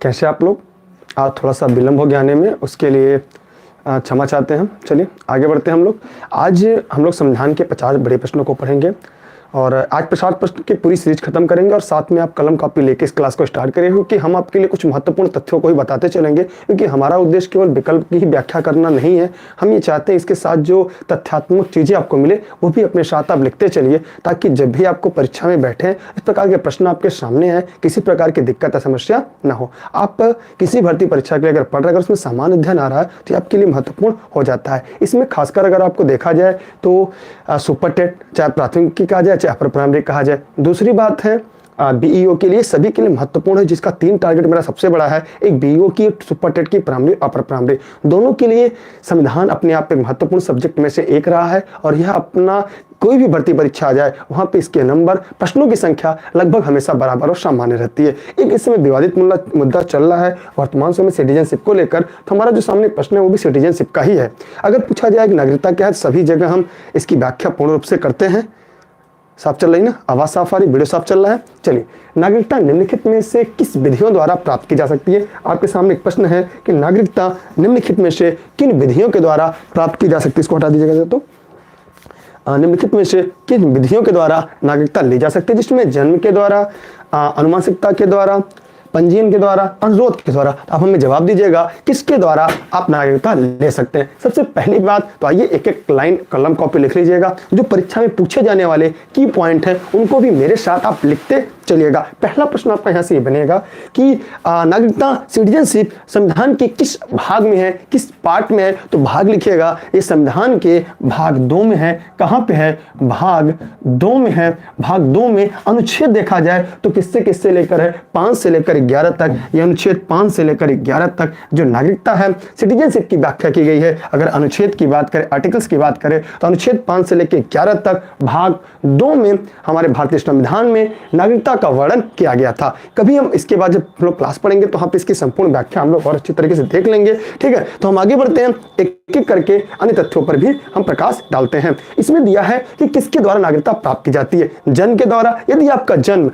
कैसे आप लोग? आज थोड़ा सा विलम्ब हो गया आने में, उसके लिए क्षमा चाहते हैं। चलिए आगे बढ़ते हैं हम लोग। आज हम लोग संविधान के 50 बड़े प्रश्नों को पढ़ेंगे और आज 50 प्रश्न की पूरी सीरीज खत्म करेंगे और साथ में आप कलम कॉपी लेके इस क्लास को स्टार्ट करें, क्योंकि हम आपके लिए कुछ महत्वपूर्ण तथ्यों को ही बताते चलेंगे। क्योंकि हमारा उद्देश्य केवल विकल्प की ही व्याख्या करना नहीं है, हम ये चाहते हैं इसके साथ जो तथ्यात्मक चीज़ें आपको मिले वो भी अपने साथ आप लिखते चलिए, ताकि जब भी आपको परीक्षा में बैठे इस प्रकार के प्रश्न आपके सामने आए, किसी प्रकार की दिक्कत या समस्या ना हो। आप किसी भर्ती परीक्षा के लिए अगर पढ़ रहे, अगर उसमें सामान्य अध्ययन आ रहा है तो आपके लिए महत्वपूर्ण हो जाता है। इसमें खासकर अगर आपको देखा जाए तो सुपर टेट, चाहे प्राथमिक की कहा जाए चाहे अपर प्राइमरी कहा जाए। दूसरी बात है बीईओ के लिए, सभी के लिए महत्वपूर्ण है, जिसका 3 टारगेट मेरा सबसे बड़ा है, एक बीईओ की, सुपर टेट की, प्राइमरी अपर प्राइमरी, दोनों के लिए संविधान अपने आप एक महत्वपूर्ण सब्जेक्ट में से एक रहा है। और यह अपना कोई भी भर्ती परीक्षा आ जाए वहां पे इसके नंबर, प्रश्नों की संख्या लगभग हमेशा बराबर और सामान्य रहती है। एक इस समय विवादित मुद्दा चल रहा है वर्तमान समय में सिटीजनशिप को लेकर, तो हमारा जो सामने प्रश्न है वो भी सिटीजनशिप का ही है। अगर पूछा जाए कि नागरिकता क्या है, सभी जगह हम इसकी व्याख्या पूर्ण रूप से करते हैं। साफ चल रही ना, आवाज साफ आ रही, वीडियो साफ चल रहा है। चलिए, नागरिकता निम्नलिखित में से किस विधियों द्वारा प्राप्त की जा सकती है? आपके सामने एक प्रश्न है कि नागरिकता निम्नलिखित में से किन विधियों के द्वारा प्राप्त की जा सकती है? इसको हटा दीजिएगा तो निम्नलिखित में से किन विधियों के द्वारा नागरिकता ली जा सकती है? जिसमें जन्म के द्वारा, अनुवांशिकता के द्वारा, पंजीयन के द्वारा, अनुरोध के द्वारा। तो आप हमें जवाब दीजिएगा किसके द्वारा आप नागरिकता ले सकते हैं। सबसे पहली बात तो आइए एक एक लाइन कलम कॉपी लिख लीजिएगा। जो परीक्षा में पूछे जाने वाले की पॉइंट है उनको भी मेरे साथ आप लिखते चलिएगा। पहला प्रश्न आपका यहाँ से ये बनेगा कि नागरिकता, सिटीजनशिप संविधान के किस भाग में है, किस पार्ट में है? तो भाग लिखिएगा, ये संविधान के भाग 2 में है। कहाँ पे है? भाग 2 में है। भाग 2 में अनुच्छेद देखा जाए तो किससे किससे लेकर है? 5 से लेकर 11 तक। ये अनुच्छेद 5 से लेकर 11 तक जो नागरिकता है, सिटीजनशिप की व्याख्या की गई है। अगर अनुच्छेद की बात करें, आर्टिकल्स की बात करें, तो अनुच्छेद 5 से लेकर 11 तक भाग 2 में हमारे भारतीय संविधान में नागरिकता का वर्णन किया गया था। कभी हम इसके बाद जब हम लोग क्लास पढ़ेंगे तो वहां पे इसकी संपूर्ण व्याख्या हम लोग और अच्छी तरीके से देख लेंगे। ठीक है, तो हम आगे बढ़ते हैं, एक एक करके अन्य तथ्यों पर भी हम प्रकाश डालते हैं। इसमें दिया है कि किसके द्वारा नागरिकता प्राप्त की जाती है? जन्म के द्वारा। यदि आपका जन्म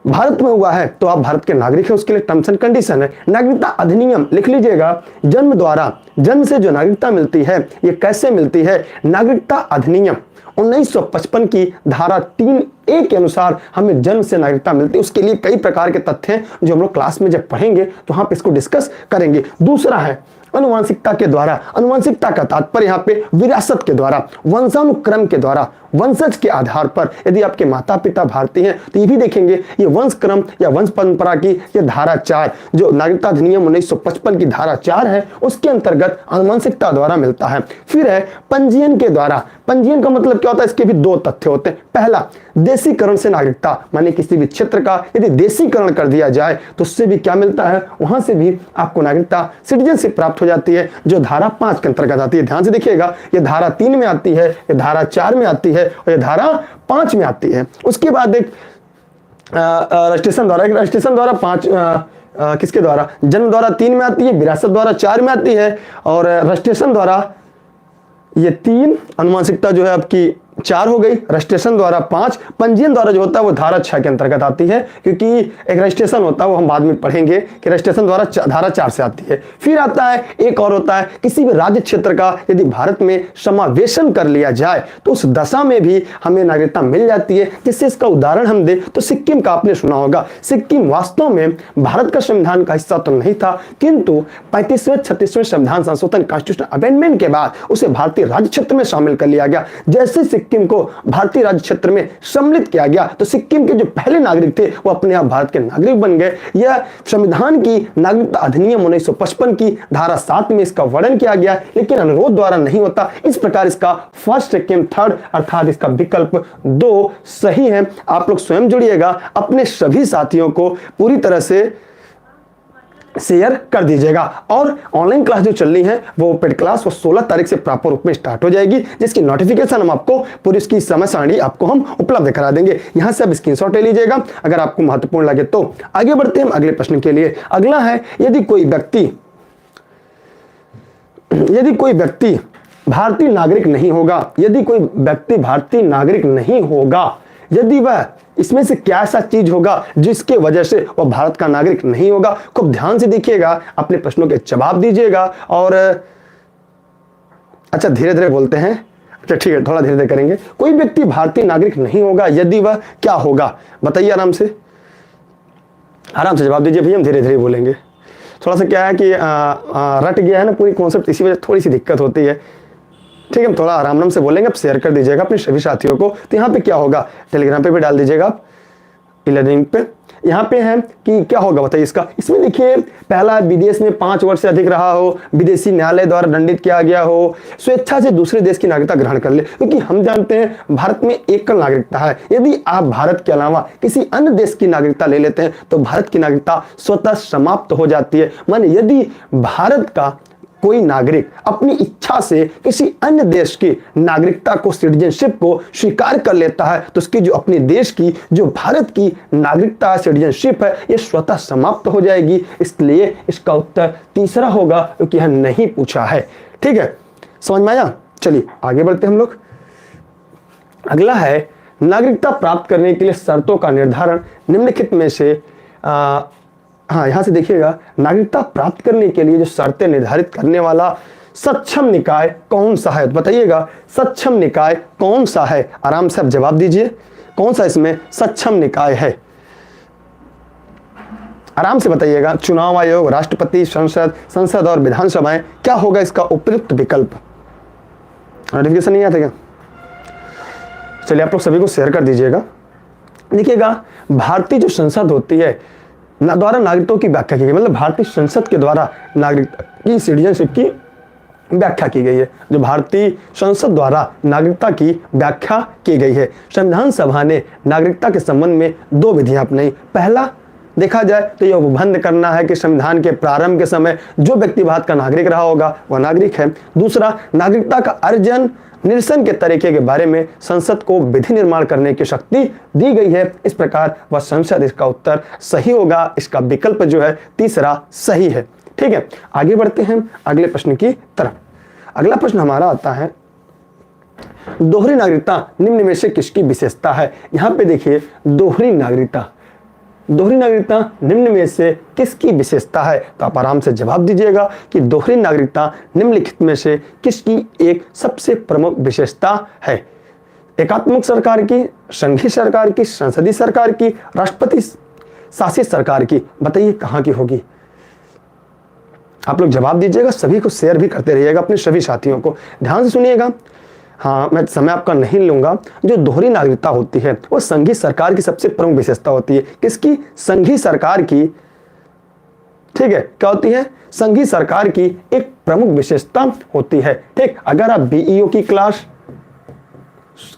भारत में हुआ है तो आप भारत के नागरिक हैं, उसके लिए टर्म्स एंड कंडीशन है। नागरिकता अधिनियम लिख लीजिएगा, जन्म द्वारा, जन्म से जो नागरिकता मिलती है ये कैसे मिलती है? नागरिकता अधिनियम 1955 की धारा 3A के अनुसार हमें जन्म से नागरिकता मिलती है। उसके लिए कई प्रकार के तथ्य हैं जो हम लोग क्लास में जब पढ़ेंगे तो हम इसको डिस्कस करेंगे। दूसरा है अनुवांशिकता के द्वारा। अनुवांशिकता का तात्पर्य यहाँ पे विरासत के द्वारा, वंशानुक्रम के द्वारा, वंशज के आधार पर। यदि आपके माता पिता भारतीय हैं तो ये भी देखेंगे ये वंश क्रम या वंश परंपरा की ये धारा 4 जो नागरिकता अधिनियम 1955 की धारा 4 है उसके अंतर्गत अनुवांशिकता द्वारा मिलता है। फिर है पंजीयन के द्वारा। पंजीयन का मतलब क्या होता है? इसके भी 2 तथ्य होते हैं। पहला, देशीकरण से नागरिकता, माने किसी भी क्षेत्र का यदि देशीकरण कर दिया जाए तो उससे भी क्या मिलता है? वहां से भी आपको नागरिकता, सिटीजनशिप प्राप्त हो जाती है, जो धारा 5 के अंतर्गत आती है। ध्यान से देखिएगा, ये धारा 3 में आती है, ये धारा 4 में आती है और ये धारा 5 में आती है। उसके बाद एक रजिस्ट्रेशन द्वारा, रजिस्ट्रेशन द्वारा 5 किसके द्वारा? जन्म द्वारा 3 में आती है, विरासत द्वारा 4 में आती है और रजिस्ट्रेशन द्वारा ये 3, अनुवांशिकता जो है आपकी 4 हो गई, रजिस्ट्रेशन द्वारा 5, पंजीयन द्वारा जो होता है वो धारा 6 के अंतर्गत आती है, क्योंकि एक रजिस्ट्रेशन होता है वो हम बाद में पढ़ेंगे कि रजिस्ट्रेशन द्वारा धारा 4 से आती है। फिर आता है एक और होता है किसी भी राज्य क्षेत्र का यदि भारत में समावेशन कर लिया जाए तो उस दशा में भी हमें नागरिकता मिल जाती है। जिससे इसका उदाहरण हम दें तो सिक्किम का आपने सुना होगा। सिक्किम वास्तव में भारत का संविधान का हिस्सा तो नहीं था, किंतु 35वें 36वें संविधान संशोधन कॉन्स्टिट्यूशनल अमेंडमेंट के बाद उसे भारतीय राज्य क्षेत्र में शामिल कर लिया गया। जैसे सिक्किम को भारतीय राज्य क्षेत्र में सम्मिलित किया गया तो सिक्किम के जो पहले नागरिक थे वो अपने आप भारत के नागरिक बन गए। यह संविधान की नागरिकता अधिनियम 1955 की धारा 7 में इसका वर्णन किया गया, लेकिन अनुरोध द्वारा नहीं होता। इस प्रकार इसका फर्स्ट, सेकंड, थर्ड अर्थात इसका विकल्प 2 सही है। आप लोग स्वयं जुड़िएगा, अपने सभी साथियों को पूरी तरह से शेयर कर दीजिएगा। और ऑनलाइन क्लास जो चल रही है वो पेड क्लास वो 16 तारीख से प्रॉपर रूप में स्टार्ट हो जाएगी, जिसकी नोटिफिकेशन हम आपको पूरी इसकी समय सारणी आपको हम उपलब्ध करा देंगे। यहां से आप स्क्रीनशॉट ले लीजिएगा अगर आपको महत्वपूर्ण लगे तो। आगे बढ़ते हैं अगले प्रश्न के लिए। अगला है यदि कोई व्यक्ति भारतीय नागरिक नहीं होगा, यदि कोई व्यक्ति भारतीय नागरिक नहीं होगा, यदि वह इसमें से क्या ऐसा चीज होगा जिसके वजह से वह भारत का नागरिक नहीं होगा? खूब ध्यान से देखिएगा, अपने प्रश्नों के जवाब दीजिएगा। और अच्छा, धीरे धीरे बोलते हैं। अच्छा ठीक है, थोड़ा धीरे धीरे करेंगे। कोई व्यक्ति भारतीय नागरिक नहीं होगा, यदि वह क्या होगा? बताइए आराम से, आराम से जवाब दीजिए भैया, हम धीरे धीरे बोलेंगे। थोड़ा सा क्या है कि रट गया है ना पूरी कॉन्सेप्ट, इसी वजह थोड़ी सी दिक्कत होती है। ठीक है, हम थोड़ा आराम से बोलेंगे। आप शेयर कर दीजिएगा अपने सभी साथियों को। तो यहाँ पे क्या होगा, टेलीग्राम पे भी डाल दीजिएगा आप, ई-लर्निंग पे। यहाँ पे है कि क्या होगा बताइए इसका। इसमें देखिए, पहला, विदेश में 5 वर्ष से अधिक रहा हो, विदेशी न्यायालय द्वारा दंडित किया गया हो, स्वेच्छा से दूसरे देश की नागरिकता ग्रहण कर ले। क्योंकि हम जानते हैं भारत में एकल नागरिकता है। यदि आप भारत के अलावा किसी अन्य देश की नागरिकता ले लेते हैं तो भारत की नागरिकता स्वतः समाप्त हो जाती है। माने यदि भारत का कोई नागरिक अपनी इच्छा से किसी अन्य देश की नागरिकता को, सिटीजनशिप को स्वीकार कर लेता है तो उसकी जो अपने देश की, जो भारत की नागरिकता, सिटीजनशिप है, ये स्वतः समाप्त हो जाएगी। इसलिए इसका उत्तर तीसरा होगा, क्योंकि यह नहीं पूछा है। ठीक है, समझ में आया? चलिए आगे बढ़ते हम लोग। अगला है, नागरिकता प्राप्त करने के लिए शर्तों का निर्धारण निम्नलिखित में से हाँ, यहां से देखिएगा, नागरिकता प्राप्त करने के लिए जो शर्तें निर्धारित करने वाला सक्षम निकाय कौन सा है? बताइएगा, सक्षम निकाय कौन सा है? आराम से आप जवाब दीजिए, कौन सा इसमें सक्षम निकाय है? आराम से बताइएगा। चुनाव आयोग, राष्ट्रपति, संसद और विधानसभाएं, क्या होगा इसका उपयुक्त विकल्प? नोटिफिकेशन नहीं आता क्या? चलिए आप लोग सभी को शेयर कर दीजिएगा। देखिएगा, भारतीय जो संसद होती है द्वारा नागरिकों की व्याख्या की गई, मतलब भारतीय संसद के द्वारा नागरिकता की, सिटीजनशिप की व्याख्या की गई है। जो भारतीय संसद द्वारा नागरिकता की व्याख्या की गई है। संविधान सभा ने नागरिकता के संबंध में 2 विधियां अपनाई। पहला देखा जाए तो यह उपबंध करना है कि संविधान के प्रारंभ के समय जो व्यक्ति भारत का नागरिक रहा होगा वह नागरिक है। दूसरा, नागरिकता का अर्जन, निरसन के तरीके के बारे में संसद को विधि निर्माण करने की शक्ति दी गई है। इस प्रकार वह संसद, इसका उत्तर सही होगा। इसका विकल्प जो है तीसरा सही है। ठीक है, आगे बढ़ते हैं अगले प्रश्न की तरफ। अगला प्रश्न हमारा आता है, दोहरी नागरिकता निम्न में से किसकी विशेषता है? यहां पे देखिए, दोहरी नागरिकता निम्न में से किसकी विशेषता है? तो आप आराम से जवाब दीजिएगा कि दोहरी नागरिकता निम्नलिखित में से किसकी एक सबसे प्रमुख विशेषता है? एकात्मक सरकार की, संघीय सरकार की, संसदीय सरकार की, राष्ट्रपति शासित सरकार की? बताइए कहां की होगी? आप लोग जवाब दीजिएगा, सभी को शेयर भी करते रहिएगा अपने सभी साथियों को। ध्यान से सुनिएगा। हाँ, मैं समय आपका नहीं लूंगा। जो दोहरी नागरिकता होती है वो संघीय सरकार की सबसे प्रमुख विशेषता होती है। किसकी? संघीय सरकार की। ठीक है, क्या होती है? संघीय सरकार की एक प्रमुख विशेषता होती है। ठीक, अगर आप बीईओ की क्लास,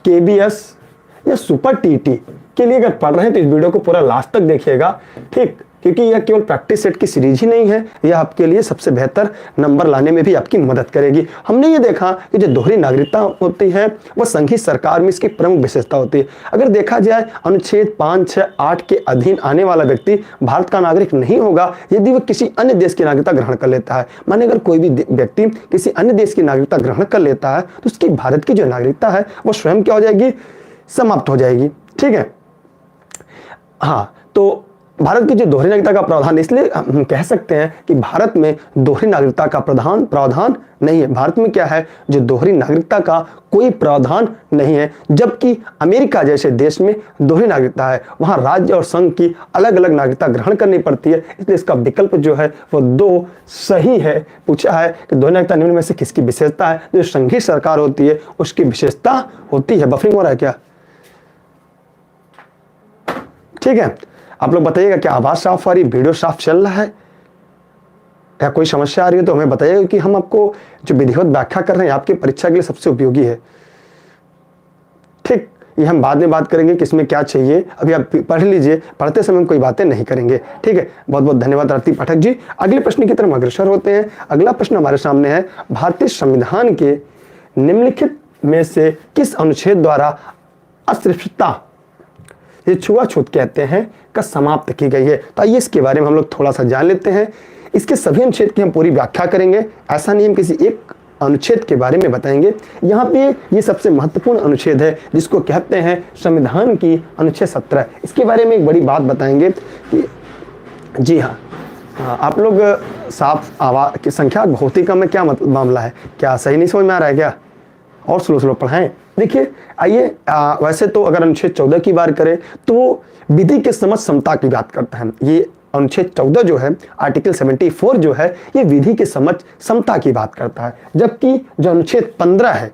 केबीएस या सुपर टीटी के लिए अगर पढ़ रहे हैं तो इस वीडियो को पूरा लास्ट तक देखिएगा। ठीक, क्योंकि यह केवल प्रैक्टिस सेट की सीरीज ही नहीं है, यह आपके लिए सबसे बेहतर नंबर लाने में भी आपकी मदद करेगी। हमने ये देखा कि जो दोहरी नागरिकता होती है वह संघीय सरकार में इसकी प्रमुख विशेषता होती है। अगर देखा जाए, अनुच्छेद 5, 6, 8 के अधीन आने वाला व्यक्ति भारत का नागरिक नहीं होगा यदि वह किसी अन्य देश की नागरिकता ग्रहण कर लेता है। माने अगर कोई भी व्यक्ति किसी अन्य देश की नागरिकता ग्रहण कर लेता है तो उसकी भारत की जो नागरिकता है वो स्वयं क्या हो जाएगी? समाप्त हो जाएगी। ठीक है, हाँ, तो भारत की जो दोहरी नागरिकता का प्रावधान, इसलिए हम कह सकते हैं कि भारत में दोहरी नागरिकता का प्रावधान नहीं है। भारत में क्या है? जो दोहरी नागरिकता का कोई प्रावधान नहीं है। जबकि अमेरिका जैसे देश में दोहरी नागरिकता है, वहां राज्य और संघ की अलग अलग नागरिकता ग्रहण करनी पड़ती है। इसलिए इसका विकल्प जो है वो 2 सही है। पूछा है कि दोहरी नागरिकता निम्न में से किसकी विशेषता है? जो संघीय सरकार होती है उसकी विशेषता होती है। बफरिंग हो रहा है क्या? ठीक है, आप लोग बताइएगा क्या आवाज साफ आ रही, वीडियो साफ चल रहा है, या कोई समस्या आ रही है तो हमें बताइएगा कि हम आपको जो विधिवत व्याख्या कर रहे हैं आपकी परीक्षा के लिए सबसे उपयोगी है। ठीक, ये हम बाद में बात करेंगे कि इसमें क्या चाहिए। अभी आप पढ़ लीजिए, पढ़ते समय हम कोई बातें नहीं करेंगे। ठीक है, बहुत बहुत धन्यवाद आरती पाठक जी। अगले प्रश्न की तरफ अग्रसर होते हैं। अगला प्रश्न हमारे सामने है, भारतीय संविधान के निम्नलिखित में से किस अनुच्छेद द्वारा अस्पृश्यता, ये छुआछूत कहते हैं, का समाप्त की गई है? तो आइए इसके बारे में हम लोग थोड़ा सा जान लेते हैं। इसके सभी अनुच्छेद की हम पूरी व्याख्या करेंगे। ऐसा नहीं हम किसी एक अनुच्छेद के बारे में बताएंगे। यहाँ पे ये सबसे महत्वपूर्ण अनुच्छेद है जिसको कहते हैं संविधान की अनुच्छेद 17। इसके बारे में एक बड़ी बात बताएंगे कि जी हाँ, आप लोग साफ आवाज़ की संख्या बहुत ही कम है, क्या मतलब मामला है, क्या सही नहीं समझ में आ रहा है क्या? और स्लो पढ़ाएं। देखिए आइए, वैसे तो अगर अनुच्छेद 14 की बात करें तो विधि के समझ समता की बात करता है। ये अनुच्छेद 14 जो है, आर्टिकल 74 जो है, ये विधि के समझ समता की बात करता है। जबकि जो अनुच्छेद 15 है,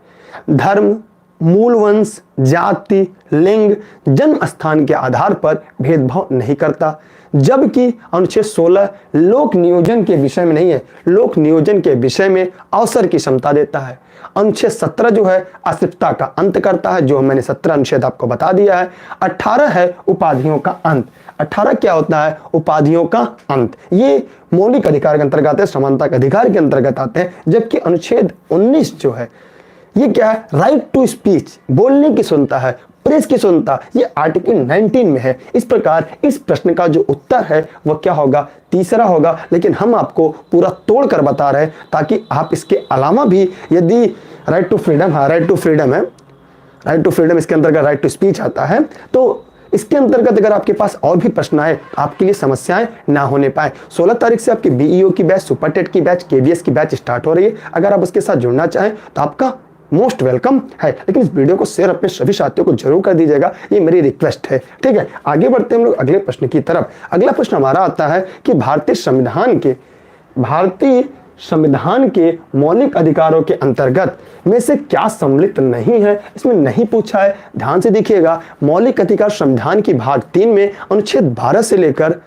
धर्म, मूल वंश, जाति, लिंग, जन्म स्थान के आधार पर भेदभाव नहीं करता। जबकि अनुच्छेद 16 लोक नियोजन के विषय में नहीं है, लोक नियोजन के विषय में अवसर की क्षमता देता है। अनुच्छेद 17 जो है अस्पृश्यता का अंत करता है, जो मैंने 17 अनुच्छेद आपको बता दिया है। 18 है उपाधियों का अंत। 18 क्या होता है? उपाधियों का अंत। ये मौलिक अधिकार के अंतर्गत आते हैं, समानता के अधिकार के अंतर्गत आते हैं। जबकि अनुच्छेद 19 जो है, ये क्या है? राइट टू स्पीच, बोलने की स्वतंत्रता है, प्रेस की स्वतंत्रता, ये आर्टिकल 19 में है। इस प्रकार इस प्रश्न का जो उत्तर है वह क्या होगा? तीसरा होगा। लेकिन हम आपको पूरा तोड़ कर बता रहे हैं ताकि आप इसके अलावा भी, यदि राइट टू फ्रीडम, हाँ राइट टू फ्रीडम है, राइट टू फ्रीडम इसके अंतर्गत राइट टू स्पीच आता है, तो इसके अंतर्गत अगर आपके पास और भी प्रश्न आए, आपके लिए समस्याएं ना होने पाए। 16 तारीख से आपकी बीईओ की बैच, सुपर टेट की बैच, केवीएस की बैच स्टार्ट हो रही है। अगर आप उसके साथ जुड़ना चाहें तो आपका मोस्ट वेलकम है। लेकिन इस वीडियो को शेयर अपने सभी साथियों को जरूर कर दीजिएगा, ये मेरी रिक्वेस्ट है, ठीक है। आगे बढ़ते हैं हम लोग अगले प्रश्न की तरफ। अगला प्रश्न हमारा आता है कि भारतीय संविधान के मौलिक अधिकारों के अंतर्गत में से क्या सम्मिलित नहीं है? इसमें नहीं पूछा है, ध्यान से देखिएगा। मौलिक अधिकार संविधान की भाग 3 में अनुच्छेद 12 से लेकर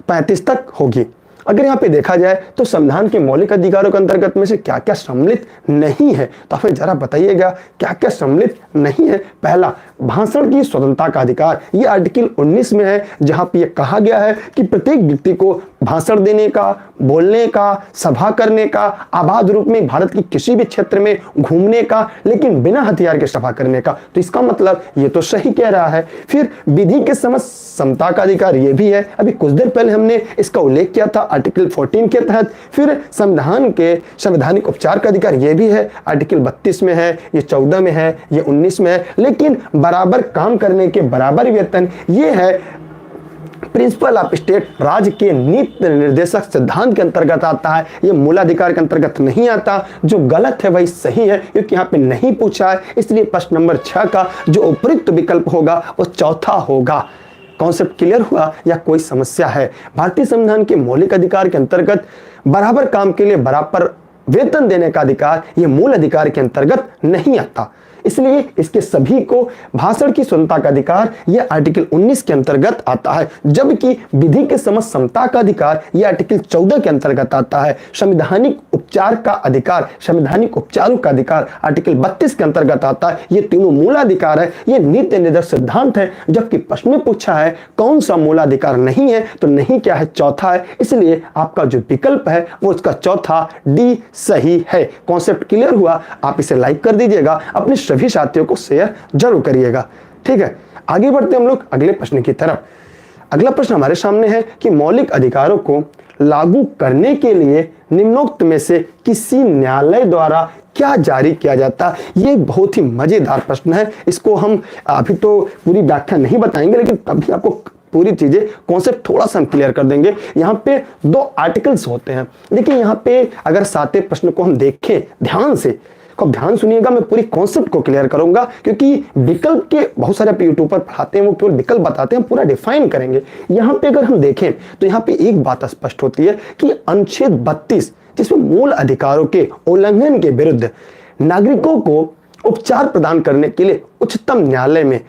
35 तक होगी। अगर यहाँ पे देखा जाए तो संविधान के मौलिक अधिकारों के अंतर्गत में से क्या क्या सम्मिलित नहीं है, तो हमें जरा बताइएगा क्या क्या सम्मिलित नहीं है। पहला, भाषण की स्वतंत्रता का अधिकार, ये आर्टिकल 19 में है, जहां पे ये कहा गया है कि प्रत्येक व्यक्ति को भाषण देने का, बोलने का, सभा करने का, आबाद रूप में भारत की किसी भी क्षेत्र में घूमने का, लेकिन बिना हथियार के सभा करने का। तो इसका मतलब ये तो सही कह रहा है। फिर विधि के समझ समता का अधिकार, ये भी है, अभी कुछ देर पहले हमने इसका उल्लेख किया था आर्टिकल 14 के तहत। फिर संविधान के संवैधानिक उपचार का अधिकार, ये भी है, आर्टिकल 32 में है, ये 14 में है, ये 19 में है। लेकिन बराबर काम करने के बराबर वेतन, ये है प्रिंसिपल ऑफ स्टेट, राज्य के नीति निर्देशक सिद्धांत के अंतर्गत आता है, ये मूलाधिकार के अंतर्गत नहीं आता। जो गलत है वही सही है, क्योंकि यहाँ पे नहीं पूछा है, इसलिए प्रश्न नंबर 6 का जो उपयुक्त विकल्प होगा वो चौथा होगा। कॉन्सेप्ट क्लियर हुआ या कोई समस्या है? भारतीय संविधान के मौलिक अधिकार के अंतर्गत बराबर काम के लिए बराबर वेतन देने का अधिकार, ये मूल अधिकार के अंतर्गत नहीं आता, इसलिए इसके सभी को भाषण की स्वतंत्रता का अधिकार यह आर्टिकल 19 के अंतर्गत आता है। जबकि विधि के समझ समता का अधिकार यह आर्टिकल 14 के अंतर्गत आता है। संवैधानिक उपचार का अधिकार, संवैधानिक उपचारों का अधिकार आर्टिकल 32 के अंतर्गत आता है। ये तीनों मूलाधिकार है, ये नीति निर्देशक सिद्धांत है। जबकि प्रश्न में पूछा है कौन सा मूलाधिकार नहीं है, तो नहीं क्या है? चौथा है। इसलिए आपका जो विकल्प है वो उसका चौथा डी सही है। कॉन्सेप्ट क्लियर हुआ? आप इसे लाइक कर दीजिएगा, अपने सभी साथियों को शेयर जरूर करिएगा, ठीक है। आगे बढ़ते हम लोग अगले प्रश्न की तरफ। अगला प्रश्न हमारे सामने है कि मौलिक अधिकारों को लागू करने के लिए निम्नोक्त में से किसी न्यायालय द्वारा क्या जारी किया जाता है? ये बहुत ही मजेदार प्रश्न है। इसको हम अभी तो पूरी व्याख्या नहीं बताएंगे, लेकिन तभी आपको पूरी चीजें कॉन्सेप्ट थोड़ा सा हम क्लियर कर देंगे। यहाँ पे 2 आर्टिकल्स होते हैं। देखिए यहाँ पे अगर 7वें प्रश्न को हम देखें ध्यान से, खूब ध्यान सुनिएगा, मैं पूरी कॉन्सेप्ट को क्लियर करूंगा, क्योंकि विकल्प के बहुत सारे यूट्यूब पर पढ़ाते हैं, वो केवल विकल्प बताते हैं, पूरा डिफाइन करेंगे। यहाँ पे अगर हम देखें तो यहाँ पे एक बात स्पष्ट होती है कि अनुच्छेद 32 जिसमें मूल अधिकारों के उल्लंघन के विरुद्ध नागरिकों को उपचार प्रदान करने के लिए उच्चतम न्यायालय में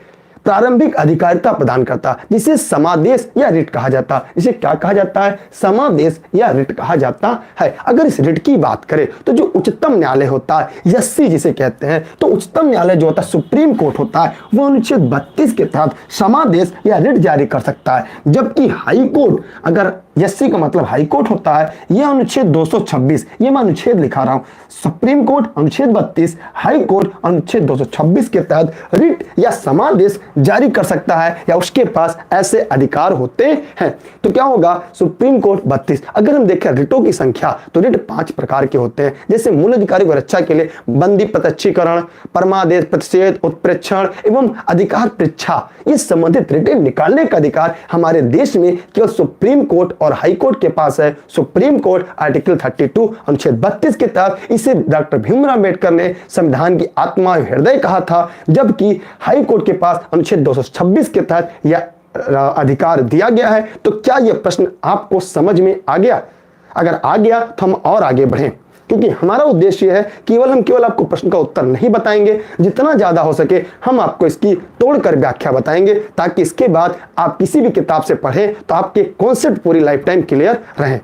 प्रारंभिक अधिकारिता प्रदान करता, जिसे समादेश या रिट कहा जाता। इसे क्या कहा जाता है? समादेश या रिट कहा जाता है। अगर इस रिट की बात करें तो जो उच्चतम न्यायालय होता है, यस्सी जिसे कहते हैं, तो उच्चतम न्यायालय जो होता है, सुप्रीम कोर्ट होता है, वो अनुच्छेद 32 के तहत समादेश या रिट जारी कर सकता है। जबकि हाई कोर्ट, अगर यस्सी का मतलब हाई कोर्ट होता है, यह अनुच्छेद 226, ये मैं अनुच्छेद लिखा रहा हूं, सुप्रीम कोर्ट अनुच्छेद 32, हाई कोर्ट अनुच्छेद 226 के तहत रिट या समादेश जारी कर सकता है या उसके पास ऐसे अधिकार होते हैं। तो क्या होगा, सुप्रीम कोर्ट 32। अगर हम देखें रिटों की संख्या तो रिट 5 प्रकार के होते हैं, जैसे मूल अधिकारी को रक्षा के लिए बंदी प्रत्यक्षीकरण, परमादेश, प्रतिषेध, उत्प्रेक्षण एवं अधिकार परीक्षा, ये संबंधित रिटें निकालने का अधिकार हमारे देश में केवल सुप्रीम कोर्ट और हाई कोर्ट के पास है। सुप्रीम कोर्ट आर्टिकल 32 अनुच्छेद 32 के तहत इसे डॉक्टर भीमराव अंबेडकर ने संविधान की आत्मा हृदय कहा था, जबकि हाई कोर्ट के पास अनुच्छेद 226 के तहत यह अधिकार दिया गया है। तो क्या यह प्रश्न आपको समझ में आ गया? अगर आ गया तो हम और आगे बढ़ें, क्योंकि हमारा उद्देश्य है हम केवल आपको प्रश्न का उत्तर नहीं बताएंगे, जितना ज्यादा हो सके हम आपको इसकी तोड़कर व्याख्या बताएंगे, ताकि इसके बाद आप किसी भी किताब से पढ़ें तो आपके कॉन्सेप्ट पूरी लाइफ टाइम क्लियर रहें।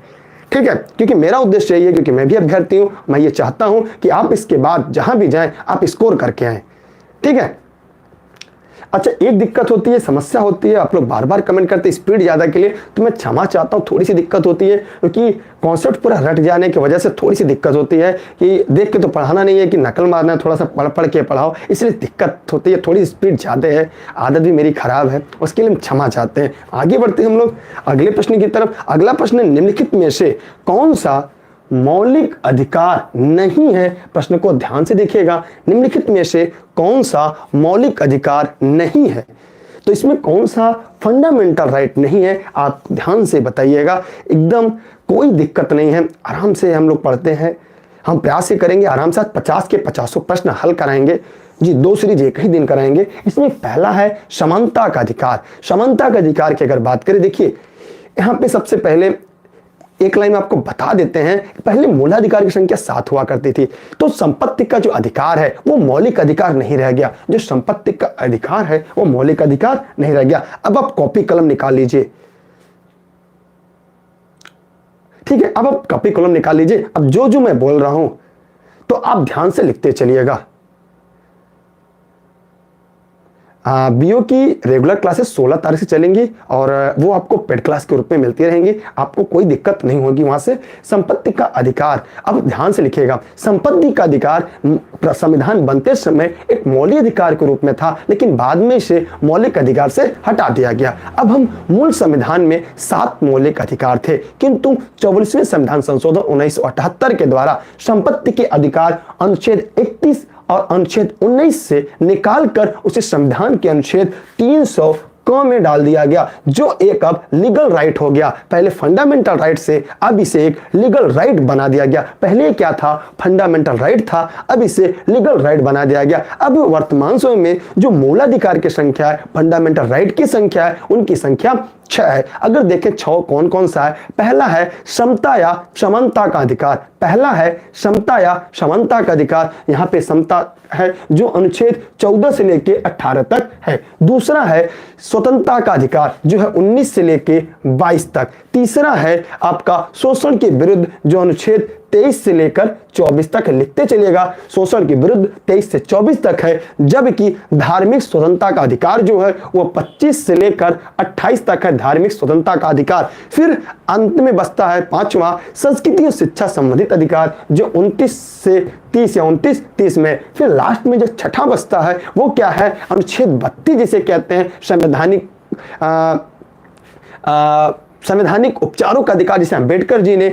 ठीक है, क्योंकि मेरा उद्देश्य यही है, क्योंकि मैं भी अभ्यर्थी हूं, मैं ये चाहता हूं कि आप इसके बाद जहां भी जाएं आप स्कोर करके आए। ठीक है। अच्छा, एक दिक्कत होती है, समस्या होती है, आप लोग बार बार कमेंट करते हैं स्पीड ज़्यादा के लिए, तो मैं क्षमा चाहता हूँ, थोड़ी सी दिक्कत होती है, क्योंकि कॉन्सेप्ट पूरा रट जाने की वजह से थोड़ी सी दिक्कत होती है कि देख के तो पढ़ाना नहीं है कि नकल मारना है, थोड़ा सा पढ़ पढ़ के पढ़ाओ, इसलिए दिक्कत होती है, थोड़ी स्पीड ज़्यादा है, आदत भी मेरी खराब है, उसके लिए हम क्षमा चाहते हैं। आगे बढ़ते हैं हम लोग अगले प्रश्न की तरफ। अगला प्रश्न, निम्नलिखित में से कौन सा मौलिक अधिकार नहीं है? प्रश्न को ध्यान से देखिएगा, निम्नलिखित में से कौन सा मौलिक अधिकार नहीं है? तो इसमें कौन सा फंडामेंटल राइट नहीं है, आप ध्यान से बताइएगा। एकदम कोई दिक्कत नहीं है, आराम से हम लोग पढ़ते हैं, हम प्रयास से करेंगे, आराम से 50 के 50 प्रश्न हल कराएंगे जी, 2 सीरीज एक ही दिन कराएंगे। इसमें पहला है समानता का अधिकार। समानता का अधिकार की अगर बात करें, देखिए यहाँ पे सबसे पहले एक लाइन में आपको बता देते हैं, पहले मूलाधिकार की संख्या 7 हुआ करती थी, तो संपत्ति का जो अधिकार है वो मौलिक अधिकार नहीं रह गया। जो संपत्ति का अधिकार है वो मौलिक अधिकार नहीं रह गया। अब आप कॉपी कलम निकाल लीजिए। ठीक है, अब आप कॉपी कलम निकाल लीजिए। अब जो जो मैं बोल रहा हूं तो आप ध्यान से लिखते चलिएगा। बीओ की रेगुलर क्लासेस 16 तारीख से चलेंगी और वो आपको पेड क्लास के रूप में मिलती रहेंगी, आपको कोई दिक्कत नहीं होगी वहां से। संपत्ति का अधिकार, अब ध्यान से लिखिएगा, संपत्ति का अधिकार संविधान बनते समय एक मौलिक अधिकार के रूप में था, लेकिन बाद में इसे मौलिक अधिकार से हटा दिया गया। अब हम मूल संविधान में 7 मौलिक अधिकार थे, किंतु 24वें संविधान संशोधन 1978 के द्वारा संपत्ति के अधिकार अनुच्छेद 31 और अनुच्छेद 19 से निकालकर उसे संविधान के अनुच्छेद 300 क में डाल दिया गया, जो एक अब लीगल राइट हो गया। पहले फंडामेंटल राइट से अब इसे एक लीगल राइट बना दिया गया। पहले क्या था, फंडामेंटल राइट था, अब इसे लीगल राइट बना दिया गया। अब वर्तमान समय में जो मूलाधिकार की संख्या है, फंडामेंटल राइट की संख्या है, उनकी संख्या 6 है। अगर देखें 6 कौन कौन सा है, पहला है समता या समानता का अधिकार। पहला है समता या समानता का अधिकार, यहाँ पे समता है जो अनुच्छेद 14 से लेके 18 तक है। दूसरा है स्वतंत्रता का अधिकार जो है 19 से लेके 22 तक। तीसरा है आपका शोषण के विरुद्ध जो अनुच्छेद 23 से लेकर 24 तक है। लिखते चलिएगा, शोषण के विरुद्ध 23 से 24 तक है, जबकि धार्मिक स्वतंत्रता का अधिकार जो है वो 25 से लेकर 28 तक है, धार्मिक स्वतंत्रता का अधिकार। फिर अंत में बचता है 5वां संस्कृति और शिक्षा संबंधित अधिकार जो 29 से 30 या 29-30 में। फिर लास्ट में जो छठा बचता है वो क्या है, अनुच्छेद 32 जिसे कहते हैं संवैधानिक उपचारों का अधिकार, जिसे अम्बेडकर जी ने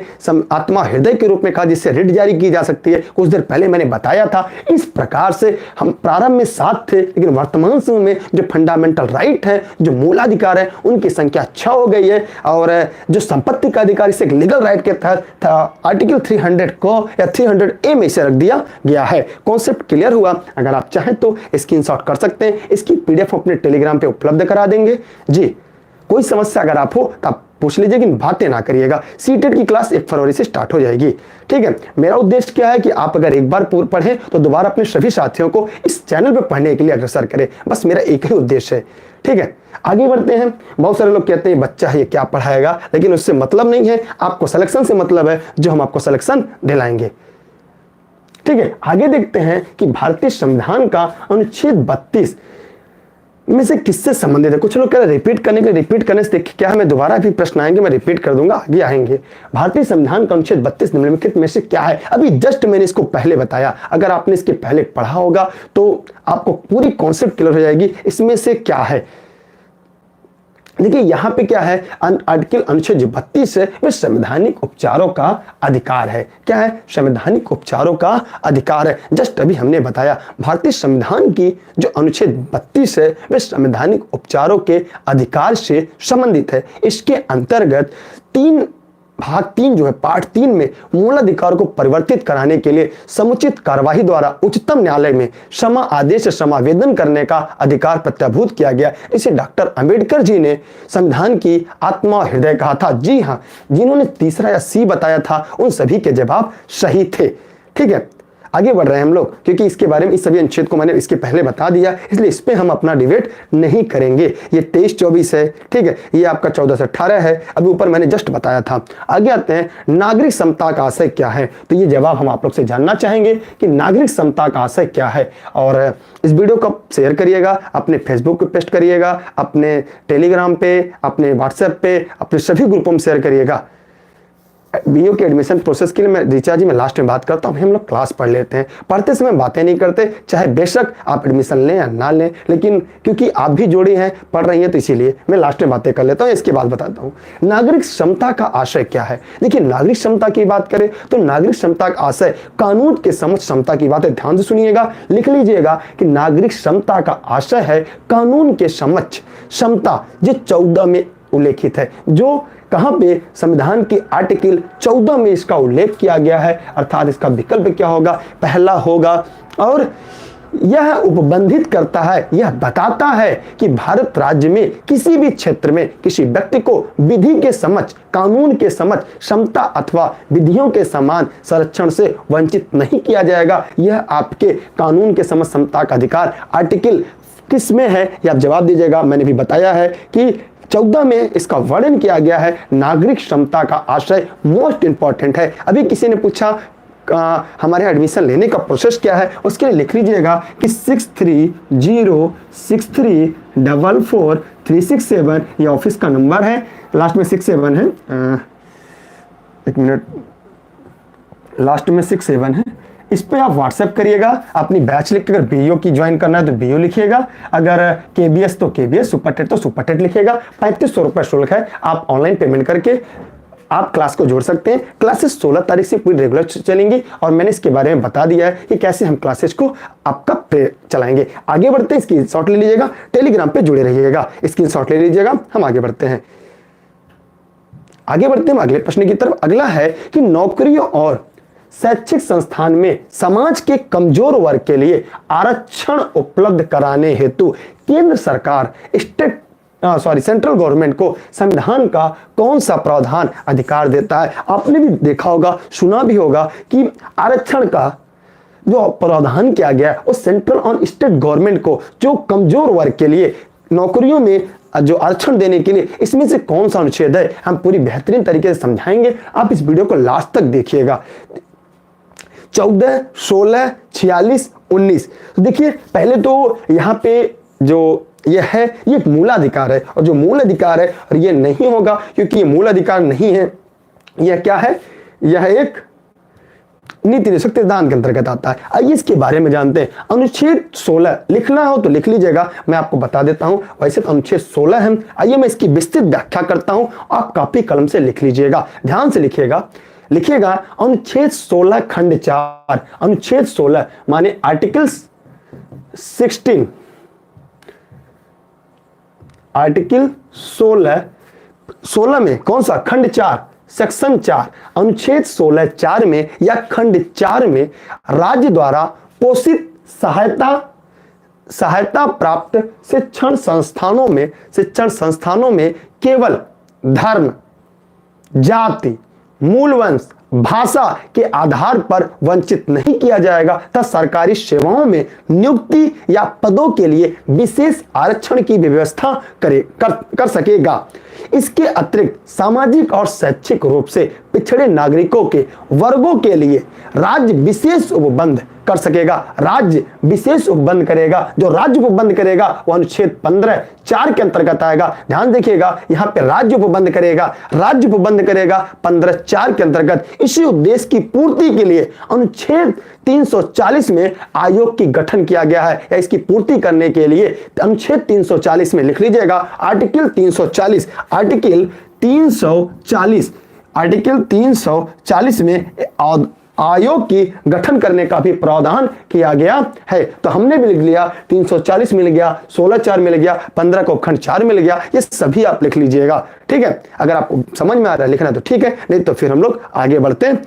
आत्मा हृदय के रूप में कहा, जिससे रिट जारी की जा सकती है। कुछ देर पहले मैंने बताया था। इस प्रकार से हम प्रारंभ में 7 थे, लेकिन वर्तमान समय में जो फंडामेंटल राइट है, जो मूलाधिकार है, उनकी संख्या 6 हो गई है। और जो संपत्ति का अधिकार इसे लीगल राइट के तहत आर्टिकल 300 को या 300A में इसे रख दिया गया है। कॉन्सेप्ट क्लियर हुआ? अगर आप चाहें तो स्क्रीनशॉट कर सकते हैं, इसकी PDF अपने टेलीग्राम पे उपलब्ध करा देंगे जी। कोई समस्या अगर आप हो तो आप पूछ लीजिए, लेकिन बातें ना करिएगा। सीटेट की क्लास 1 फरवरी से स्टार्ट हो जाएगी। ठीक है, मेरा उद्देश्य क्या है कि आप अगर एक बार पढ़ें तो दोबारा अपने सभी साथियों को इस चैनल पर पढ़ने के लिए अग्रसर करें। बस मेरा एक ही उद्देश्य है। ठीक है, आगे बढ़ते हैं। बहुत सारे लोग कहते हैं बच्चा है ये क्या पढ़ाएगा, लेकिन उससे मतलब नहीं है, आपको सिलेक्शन से मतलब है, जो हम आपको सिलेक्शन दिलाएंगे। ठीक है, आगे देखते हैं कि भारतीय संविधान का अनुच्छेद 32 में से किससे संबंधित है? कुछ लोग कह रहे हैं रिपीट करने के, रिपीट करने से देखिए क्या है, मैं दोबारा भी प्रश्न आएंगे, मैं रिपीट कर दूंगा, आगे आएंगे। भारतीय संविधान का अनुच्छेद 32 निम्नलिखित में से क्या है? अभी जस्ट मैंने इसको पहले बताया, अगर आपने इसके पहले पढ़ा होगा तो आपको पूरी कॉन्सेप्ट क्लियर हो जाएगी। इसमें से क्या है? देखिए यहां पे क्या है, आर्टिकल अनुच्छेद 32 है वह संवैधानिक उपचारों का अधिकार है। क्या है? संवैधानिक उपचारों का अधिकार है। जस्ट अभी हमने बताया भारतीय संविधान की जो अनुच्छेद 32 है वह संवैधानिक उपचारों के अधिकार से संबंधित है। इसके अंतर्गत भाग 3 जो है, पार्ट 3 में मूल अधिकार को परिवर्तित कराने के लिए समुचित कार्यवाही द्वारा उच्चतम न्यायालय में क्षमा आदेश से समावेदन करने का अधिकार प्रत्याभूत किया गया। इसे डॉक्टर अंबेडकर जी ने संविधान की आत्मा और हृदय कहा था। जी हाँ, जिन्होंने तीसरा या सी बताया था उन सभी के जवाब सही थे। ठीक है, आगे बढ़ रहे हैं हम लोग, क्योंकि इसके बारे में इस सभी अनुच्छेद को मैंने इसके पहले बता दिया, इसलिए इस पे हम अपना डिबेट नहीं करेंगे। ये 23-24 है, ठीक है, ये आपका 14 से 18 है, अभी ऊपर मैंने जस्ट बताया था। आगे आते हैं, नागरिक समता का आशय क्या है? तो ये जवाब हम आप लोग से जानना चाहेंगे कि नागरिक समता का आशय क्या है। और इस वीडियो को शेयर करिएगा, अपने फेसबुक पे पोस्ट करिएगा, अपने टेलीग्राम पे, अपने व्हाट्सएप पे, अपने सभी ग्रुपों में शेयर करिएगा। बीओ के एडमिशन प्रोसेस के लिए मैं ऋचा जी, मैं लास्ट में बात करता हूँ। हम लोग क्लास पढ़ लेते हैं, पढ़ते समय बातें नहीं करते, चाहे बेशक आप एडमिशन लें या ना लें, लेकिन क्योंकि आप भी जोड़ी हैं, पढ़ रही हैं, तो इसीलिए मैं लास्ट में बातें कर लेता हूँ। इसके बाद बताता हूँ नागरिक समता का आशय क्या है। देखिए नागरिक समता की बात करें तो नागरिक समता का आशय कानून के समक्ष समता की बात है। ध्यान से सुनिएगा, लिख लीजिएगा कि नागरिक समता का आशय है कानून के समक्ष समता, जो 14 में उल्लेखित है। जो कहां पे? संविधान की आर्टिकल 14 में इसका उल्लेख किया गया है, अर्थात इसका विकल्प क्या होगा? पहला होगा। और यह उपबंधित करता है, यह बताता है कि भारत राज्य में किसी भी क्षेत्र में किसी व्यक्ति को विधि के समक्ष, कानून के समक्ष समता अथवा विधियों के समान संरक्षण से वंचित नहीं किया जाएगा। यह आपके कानून के समक्ष समता का अधिकार आर्टिकल किस में है? ये आप जवाब दीजिएगा। मैंने भी बताया है कि 14 में इसका वर्णन किया गया है। नागरिक समता का आशय मोस्ट इंपॉर्टेंट है। अभी किसी ने पूछा हमारे एडमिशन लेने का प्रोसेस क्या है, उसके लिए लिख लीजिएगा कि 6306344367 ये ऑफिस का नंबर है, लास्ट में 67 है, एक मिनट, लास्ट में 67 है। इस पे आप व्हाट्सएप करिएगा, अपनी बैच लिख के, अगर बीओ की ज्वाइन करना है तो बीओ लिखिएगा, अगर केबीएस तो केबीएस, सुपरटेट तो सुपरटेट लिखिएगा। 3500 रुपये शुल्क है, आप ऑनलाइन पेमेंट करके आप क्लास को जोड़ सकते हैं। क्लासेस 16 तारीख से पूरी रेगुलर चलेंगी और मैंने इसके बारे में बता दिया है कि कैसे हम क्लासेस को आपका चलाएंगे। आगे बढ़ते हैं, स्क्रीनशॉट ले लीजिएगा, टेलीग्राम पे जुड़े रहिएगा, स्क्रीनशॉट ले लीजिएगा। हम आगे बढ़ते हैं, अगले प्रश्न की तरफ। अगला है कि नौकरियों और शैक्षिक संस्थान में समाज के कमजोर वर्ग के लिए आरक्षण उपलब्ध कराने हेतु केंद्र सरकार सेंट्रल गवर्नमेंट को संविधान का कौन सा प्रावधान अधिकार देता है? आपने भी देखा होगा, सुना भी होगा कि आरक्षण का जो प्रावधान किया गया वो सेंट्रल और स्टेट गवर्नमेंट को जो कमजोर वर्ग के लिए नौकरियों में जो आरक्षण देने के लिए, इसमें से कौन सा अनुच्छेद है हम पूरी बेहतरीन तरीके से समझाएंगे। आप इस वीडियो को लास्ट तक देखिएगा। 14, 16, 46, 19। तो देखिए पहले तो यहाँ पे जो ये है, ये एक मूलाधिकार है, और जो मूल अधिकार है और ये नहीं होगा क्योंकि ये मूल अधिकार नहीं है। यह क्या है? यह एक नीति निषेध सिद्धांत के अंतर्गत आता है। आइए इसके बारे में जानते हैं। अनुच्छेद 16 लिखना हो तो लिख लीजिएगा, मैं आपको बता देता हूं। वैसे तो अनुच्छेद 16 है, आइए मैं इसकी विस्तृत व्याख्या करता हूं, आप कॉपी कलम से लिख लीजिएगा, ध्यान से लिखिएगा। अनुच्छेद 16 खंड 4, अनुच्छेद 16 माने आर्टिकल 16, आर्टिकल 16 में कौन सा? खंड 4 सेक्शन 4, अनुच्छेद 16(4) में या खंड 4 में राज्य द्वारा पोषित सहायता प्राप्त शिक्षण संस्थानों में केवल धर्म, जाति, मूल वंश, भाषा के आधार पर वंचित नहीं किया जाएगा तथा सरकारी सेवाओं में नियुक्ति या पदों के लिए विशेष आरक्षण की व्यवस्था कर सकेगा। इसके अतिरिक्त सामाजिक और शैक्षिक रूप से पिछड़े नागरिकों के वर्गों के लिए राज्य विशेष उपबंध कर सकेगा। राज्य विशेष उपबंध करेगा। जो राज्य उपबंध करेगा वो अनुच्छेद 15(4) के अंतर्गत आएगा। ध्यान देखिएगा, यहां पे राज्य उपबंध करेगा, राज्य उपबंध करेगा 15(4) के अंतर्गत। इसी उद्देश्य की पूर्ति के लिए अनुच्छेद 340 में आयोग की गठन किया गया है, या इसकी पूर्ति करने के लिए अनुच्छेद 340 में लिख लीजिएगा आर्टिकल 340। आर्टिकल 340 में आयोग की गठन करने का भी प्रावधान किया गया है। तो हमने भी लिख लिया 340 मिल गया, 16(4) मिल गया, 15 को खंड 4 मिल गया। ये सभी आप लिख लीजिएगा, ठीक है। अगर आपको समझ में आ रहा है लिखना तो ठीक है, नहीं तो फिर हम लोग आगे बढ़ते हैं,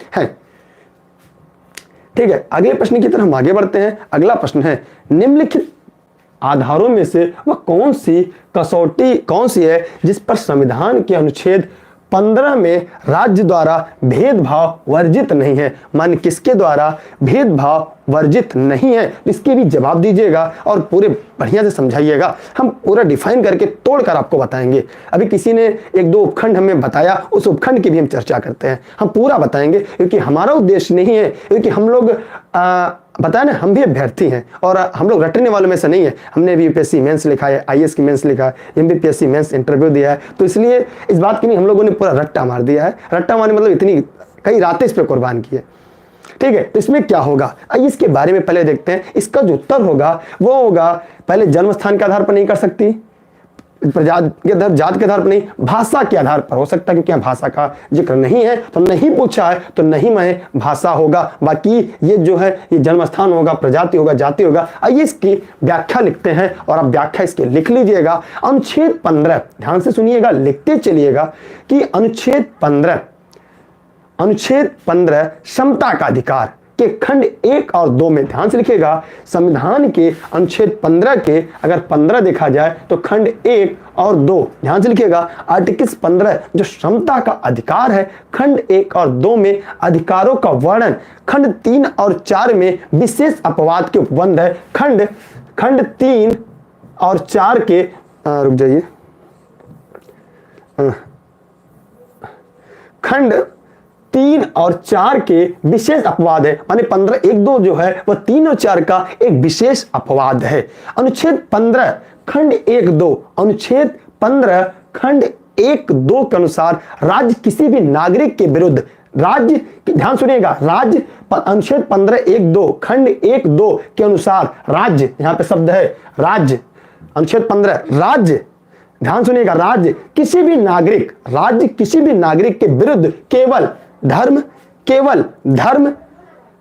ठीक है। अगले प्रश्न की तरफ हम आगे बढ़ते हैं। अगला प्रश्न है, निम्नलिखित आधारों में से वह कौन सी है जिस पर संविधान के अनुच्छेद 15 में राज्य द्वारा भेदभाव वर्जित नहीं है। मान किसके द्वारा भेदभाव वर्जित नहीं है, इसके भी जवाब दीजिएगा और पूरे बढ़िया से समझाइएगा। हम पूरा डिफाइन करके तोड़कर आपको बताएंगे। अभी किसी ने 1-2 उपखंड हमें बताया, उस उपखंड की भी हम चर्चा करते हैं। हम पूरा बताएंगे क्योंकि हमारा उद्देश्य नहीं है, क्योंकि हम लोग बताया ना, हम भी अभ्यर्थी हैं और हम लोग रटने वालों में से नहीं है। हमने भी यूपीएससी मेंस लिखा है, आईएएस की मेंस लिखा है, एमपीएससी मेंस इंटरव्यू दिया है। तो इसलिए इस बात की नहीं, हम लोगों ने पूरा रट्टा मार दिया है। रट्टा मारने मतलब इतनी कई रातें इस पर कुर्बान की है, ठीक है। तो इसमें क्या होगा, आइए इसके बारे में पहले देखते हैं। इसका जो उत्तर होगा वो होगा, पहले जन्म स्थान के आधार पर नहीं कर सकती, जात के आधार पर नहीं, भाषा के आधार पर हो सकता है, क्योंकि यहाँ भाषा का जिक्र नहीं है तो नहीं पूछा है, तो नहीं में भाषा होगा। बाकी ये जो है ये जन्म स्थान होगा, प्रजाति होगा, जाति होगा। आइए इसकी व्याख्या लिखते हैं और आप व्याख्या इसके लिख लीजिएगा। अनुच्छेद 15, ध्यान से सुनिएगा, लिखते चलिएगा कि अनुच्छेद 15 समता का अधिकार के खंड 1 और 2 में, ध्यान से लिखिएगा, संविधान के अनुच्छेद 15 के अगर 15 देखा जाए तो खंड 1 और 2, ध्यान से लिखिएगा, आर्टिकल 15 जो समता का अधिकार है, खंड 1 और 2 में अधिकारों का वर्णन, खंड 3 और 4 में विशेष अपवाद के उपबंध है। खंड 3 और 4 के रुक जाइए, खंड 3 और 4 के विशेष अपवाद है, माने 15(1)(2) जो है वह 3 और 4 का एक विशेष अपवाद है। अनुच्छेद 15 खंड 1-2, अनुच्छेद 15 खंड 1-2 के अनुसार राज्य किसी भी नागरिक के विरुद्ध, राज्य, ध्यान सुनिएगा, राज्य, अनुच्छेद 15(1)(2 खंड 1-2 के अनुसार राज्य, यहां पे शब्द है राज्य, अनुच्छेद 15 राज्य, ध्यान सुनिएगा, राज्य किसी भी नागरिक के विरुद्ध केवल धर्म,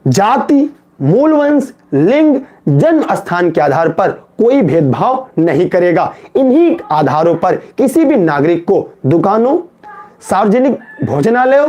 जाति, मूल वंश, लिंग, जन्म स्थान के आधार पर कोई भेदभाव नहीं करेगा। इन्हीं आधारों पर किसी भी नागरिक को दुकानों, सार्वजनिक भोजनालयों,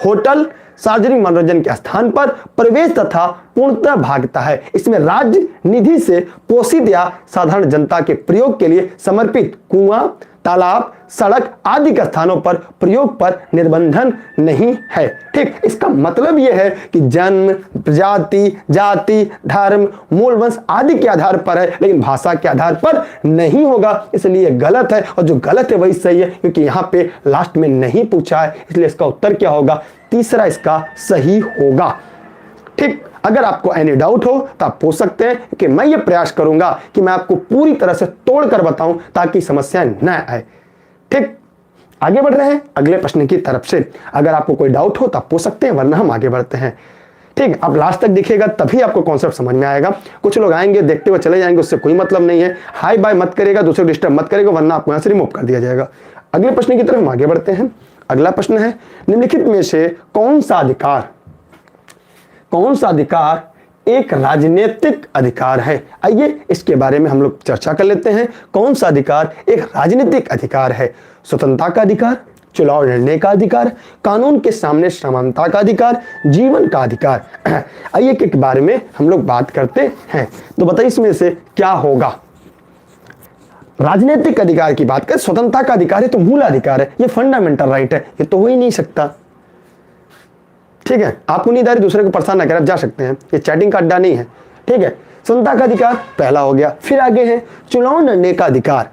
होटल, सार्वजनिक मनोरंजन के स्थान पर प्रवेश तथा पूर्णतः भागता है। इसमें राज्य निधि से पोषित या साधारण जनता के प्रयोग के लिए समर्पित कुआं, तालाब, सड़क आदि के स्थानों पर प्रयोग पर निर्बंधन नहीं है। ठीक, इसका मतलब यह है कि जन्म, जाति, धर्म, मूल वंश आदि के आधार पर है, लेकिन भाषा के आधार पर नहीं होगा। इसलिए गलत है, और जो गलत है वही सही है, क्योंकि यहां पे लास्ट में नहीं पूछा है। इसलिए इसका उत्तर क्या होगा, तीसरा इसका सही होगा। ठीक, अगर आपको एनी डाउट हो तो आप पूछ सकते हैं, कि मैं ये प्रयास करूंगा कि मैं आपको पूरी तरह से तोड़कर बताऊं ताकि समस्याएं न आए। ठीक, आगे बढ़ रहे हैं अगले प्रश्न की तरफ से। अगर आपको कोई डाउट हो तो आप पूछ सकते हैं, वरना हम आगे बढ़ते हैं। ठीक, आप लास्ट तक देखिएगा तभी आपको कॉन्सेप्ट समझ में आएगा। कुछ लोग आएंगे, देखते हुए चले जाएंगे, उससे कोई मतलब नहीं है। हाई बाय मत करेगा, दूसरे को डिस्टर्ब मत करेगा, वरना आपको यहां से रिमूव कर दिया जाएगा। अगले प्रश्न की तरफ हम आगे बढ़ते हैं। अगला प्रश्न है, निम्नलिखित में से कौन सा अधिकार एक राजनीतिक अधिकार है? आइए इसके बारे में हम लोग चर्चा कर लेते हैं। कौन सा अधिकार एक राजनीतिक अधिकार है? स्वतंत्रता का अधिकार, चुनाव लड़ने का अधिकार, कानून के सामने समानता का अधिकार, जीवन का अधिकार। आइए के बारे में हम लोग बात करते हैं। तो बताइए इसमें से क्या होगा। राजनीतिक अधिकार की बात करें, स्वतंत्रता का अधिकार है तो मूल अधिकार है, ये फंडामेंटल राइट है, ये तो हो ही नहीं सकता। ठीक है, आपको नींद आ रही, दूसरे को परेशान ना करें, आप जा सकते हैं, ये चैटिंग का अड्डा नहीं है। ठीक है, संता का अधिकार पहला हो गया। फिर आगे है चुनाव लड़ने का अधिकार,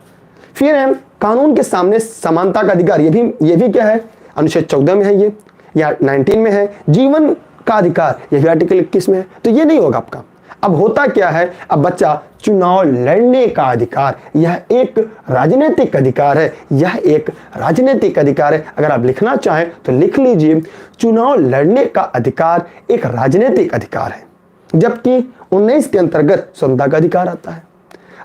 फिर है कानून के सामने समानता का अधिकार, ये भी क्या है, अनुच्छेद 14 में है ये, या 19 में है। जीवन का अधिकार, ये भी आर्टिकल 21 में है। तो ये नहीं होगा आपका। अब होता क्या है, अब बच्चा चुनाव लड़ने का अधिकार, यह एक राजनीतिक अधिकार है, यह एक राजनीतिक अधिकार है। अगर आप लिखना चाहें तो लिख लीजिए, चुनाव लड़ने का अधिकार एक राजनीतिक अधिकार है, जबकि 19 के अंतर्गत स्वतंत्रता का अधिकार आता है।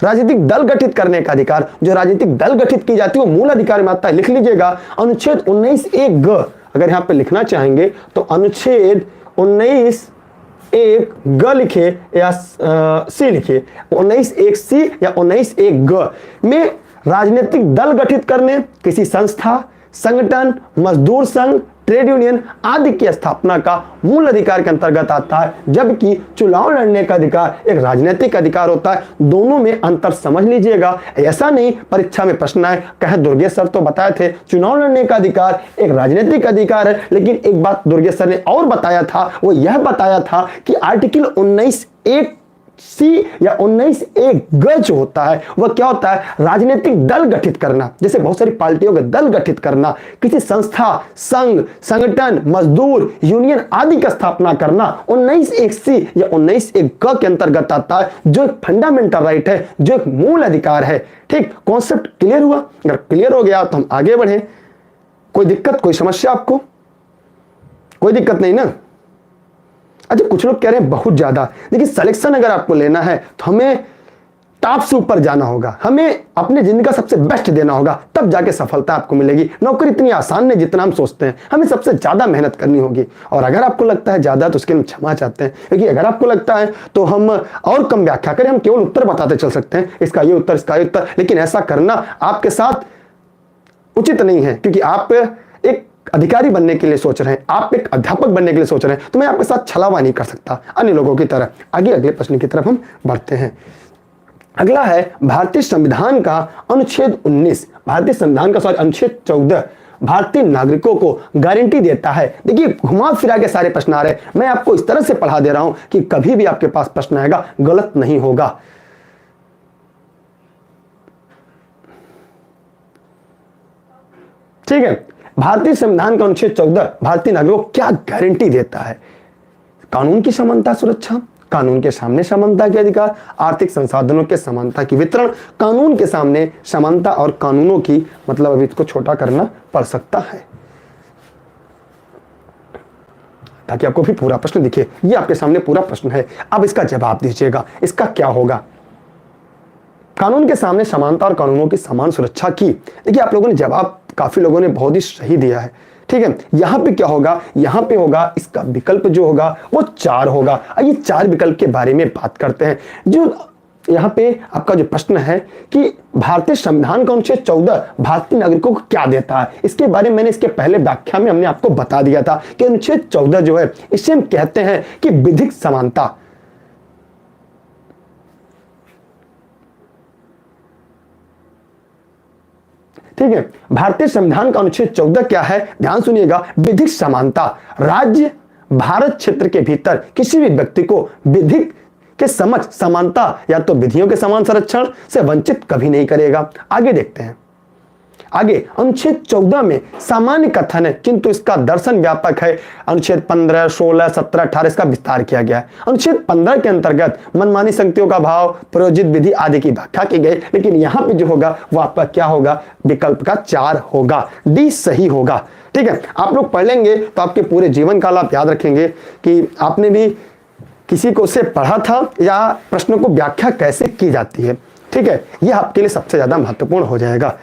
राजनीतिक दल गठित करने का अधिकार, जो राजनीतिक दल गठित की जाती है वो मूल अधिकार में आता है। लिख लीजिएगा अनुच्छेद 19(1)(ग), अगर यहां पे लिखना चाहेंगे तो अनुच्छेद 19(1)(ग) लिखे या सी लिखे, 19(1)(c) या 19(1)(ग) में राजनीतिक दल गठित करने, किसी संस्था, संगठन, मजदूर संघ, ट्रेड यूनियन आदि की स्थापना का मूल अधिकार के अंतर्गत आता है, जबकि चुनाव लड़ने का अधिकार एक राजनीतिक अधिकार होता है। दोनों में अंतर समझ लीजिएगा, ऐसा नहीं परीक्षा में प्रश्न आए कहे दुर्गेश सर तो बताए थे चुनाव लड़ने का अधिकार एक राजनीतिक अधिकार है, लेकिन एक बात दुर्गेश सर ने और बताया था, वो यह बताया था कि आर्टिकल 19(1)(c) या 19(1)(ग) जो होता है वह क्या होता है, राजनीतिक दल गठित करना, जैसे बहुत सारी पार्टियों के दल गठित करना, किसी संस्था, संघ, संगठन, मजदूर, यूनियन आदि की स्थापना करना 19(1)(c) या 19(1)(ग) के अंतर्गत आता है, जो एक फंडामेंटल राइट है, जो एक मूल अधिकार है। ठीक, कॉन्सेप्ट क्लियर हुआ? अगर क्लियर हो गया तो हम आगे बढ़े। कोई दिक्कत, कोई समस्या आपको? कोई दिक्कत नहीं ना? अच्छा, कुछ लोग कह रहे हैं बहुत ज्यादा। देखिए, सिलेक्शन अगर आपको लेना है तो हमें टॉप से ऊपर जाना होगा, हमें अपने जिंदगी का सबसे बेस्ट देना होगा, तब जाके सफलता आपको मिलेगी। नौकरी इतनी आसान नहीं जितना हम सोचते हैं, हमें सबसे ज्यादा मेहनत करनी होगी। और अगर आपको लगता है ज्यादा तो उसके लिए क्षमा चाहते हैं, क्योंकि अगर आपको लगता है तो हम और कम व्याख्या करें, हम केवल उत्तर बताते चल सकते हैं, इसका ये उत्तर, इसका ये उत्तर, लेकिन ऐसा करना आपके साथ उचित नहीं है, क्योंकि आप एक अधिकारी बनने के लिए सोच रहे हैं, आप एक अध्यापक बनने के लिए सोच रहे हैं, तो मैं आपके साथ छलावा नहीं कर सकता अन्य लोगों की तरह। आगे अगले प्रश्न की तरफ हम बढ़ते हैं। अगला है भारतीय संविधान का अनुच्छेद 19, भारतीय संविधान का अनुच्छेद 14 भारतीय नागरिकों को गारंटी देता है। देखिए, घुमा फिरा के सारे प्रश्न आ रहे हैं, मैं आपको इस तरह से पढ़ा दे रहा हूं कि कभी भी आपके पास प्रश्न आएगा गलत नहीं होगा। ठीक है, भारतीय संविधान का अनुच्छेद 14 भारतीय नागरिकों को क्या गारंटी देता है? कानून की समानता सुरक्षा, कानून के सामने समानता के अधिकार, आर्थिक संसाधनों के समानता की वितरण, कानून के सामने समानता और कानूनों की, मतलब अभी इसको छोटा करना पड़ सकता है ताकि आपको भी पूरा प्रश्न दिखे। ये आपके सामने पूरा प्रश्न है, अब इसका जवाब दीजिएगा, इसका क्या होगा? कानून के सामने समानता और कानूनों की समान सुरक्षा की। देखिए, आप लोगों ने जवाब, काफी लोगों ने बहुत ही सही दिया है। ठीक है, यहां पे क्या होगा, यहां पे होगा इसका विकल्प जो होगा वो 4 होगा। आइए 4 विकल्प के बारे में बात करते हैं। जो यहां पे आपका जो प्रश्न है कि भारतीय संविधान का अनुच्छेद 14 भारतीय नागरिकों को क्या देता है, इसके बारे में मैंने इसके पहले व्याख्या में हमने आपको बता दिया था कि अनुच्छेद 14 जो है, इसे हम कहते हैं कि विधिक समानता। ठीक है, भारतीय संविधान का अनुच्छेद 14 क्या है, ध्यान सुनिएगा, विधिक समानता। राज्य भारत क्षेत्र के भीतर किसी भी व्यक्ति को विधिक के समक्ष समानता या तो विधियों के समान संरक्षण से वंचित कभी नहीं करेगा। आगे देखते हैं। आगे अनुच्छेद 14 में सामान्य कथन है, किंतु इसका दर्शन व्यापक है। अनुच्छेद 15, 16, 17, 18 इसका विस्तार किया गया है। अनुच्छेद 15 के अंतर्गत मनमानी शक्तियों का भाव, प्रयोजित विधि आदि की व्याख्या की गई, लेकिन यहां पे जो होगा वो आपका क्या होगा, विकल्प का 4 होगा, डी सही होगा। ठीक है, आप लोग पढ़ लेंगे तो आपके पूरे जीवन काल आप याद रखेंगे कि आपने भी किसी को से पढ़ा था या प्रश्नों को व्याख्या कैसे की जाती है। ठीक है, यह आपके लिए सबसे ज्यादा महत्वपूर्ण हो जाएगा।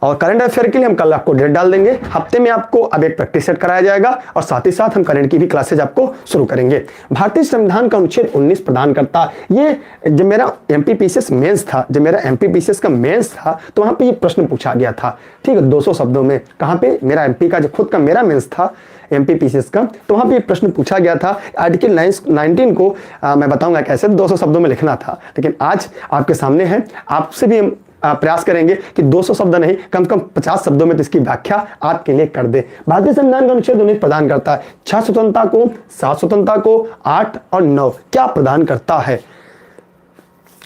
और करंट अफेयर के लिए हम कल आपको डेट डाल देंगे। हफ्ते में आपको अब एक प्रैक्टिस सेट कराया जाएगा और साथ ही साथ हम करंट की भी क्लासेज आपको शुरू करेंगे। भारतीय संविधान का अनुच्छेद 19 प्रदान करता, ये जब मेरा एमपीपीसीएस मेंस था, जब मेरा एमपीपीसीएस का मेंस था तो वहां पे ये प्रश्न पूछा गया था। ठीक है, 200 शब्दों में। कहां पे? मेरा एमपी का जो खुद का मेरा मेंस था एमपीपीसीएस का, तो वहां पे प्रश्न पूछा गया था। आर्टिकल 19 को मैं बताऊंगा कैसे 200 शब्दों में लिखना था, लेकिन आज आपके सामने है। आपसे भी प्रयास करेंगे कि 200 शब्द नहीं, कम से कम 50 शब्दों में तो इसकी व्याख्या आपके लिए कर दे। भारतीय संविधान का अनुच्छेद 19 प्रदान करता है 6 स्वतंत्रता को, 7 स्वतंत्रता को, 8 और 9 क्या प्रदान करता है?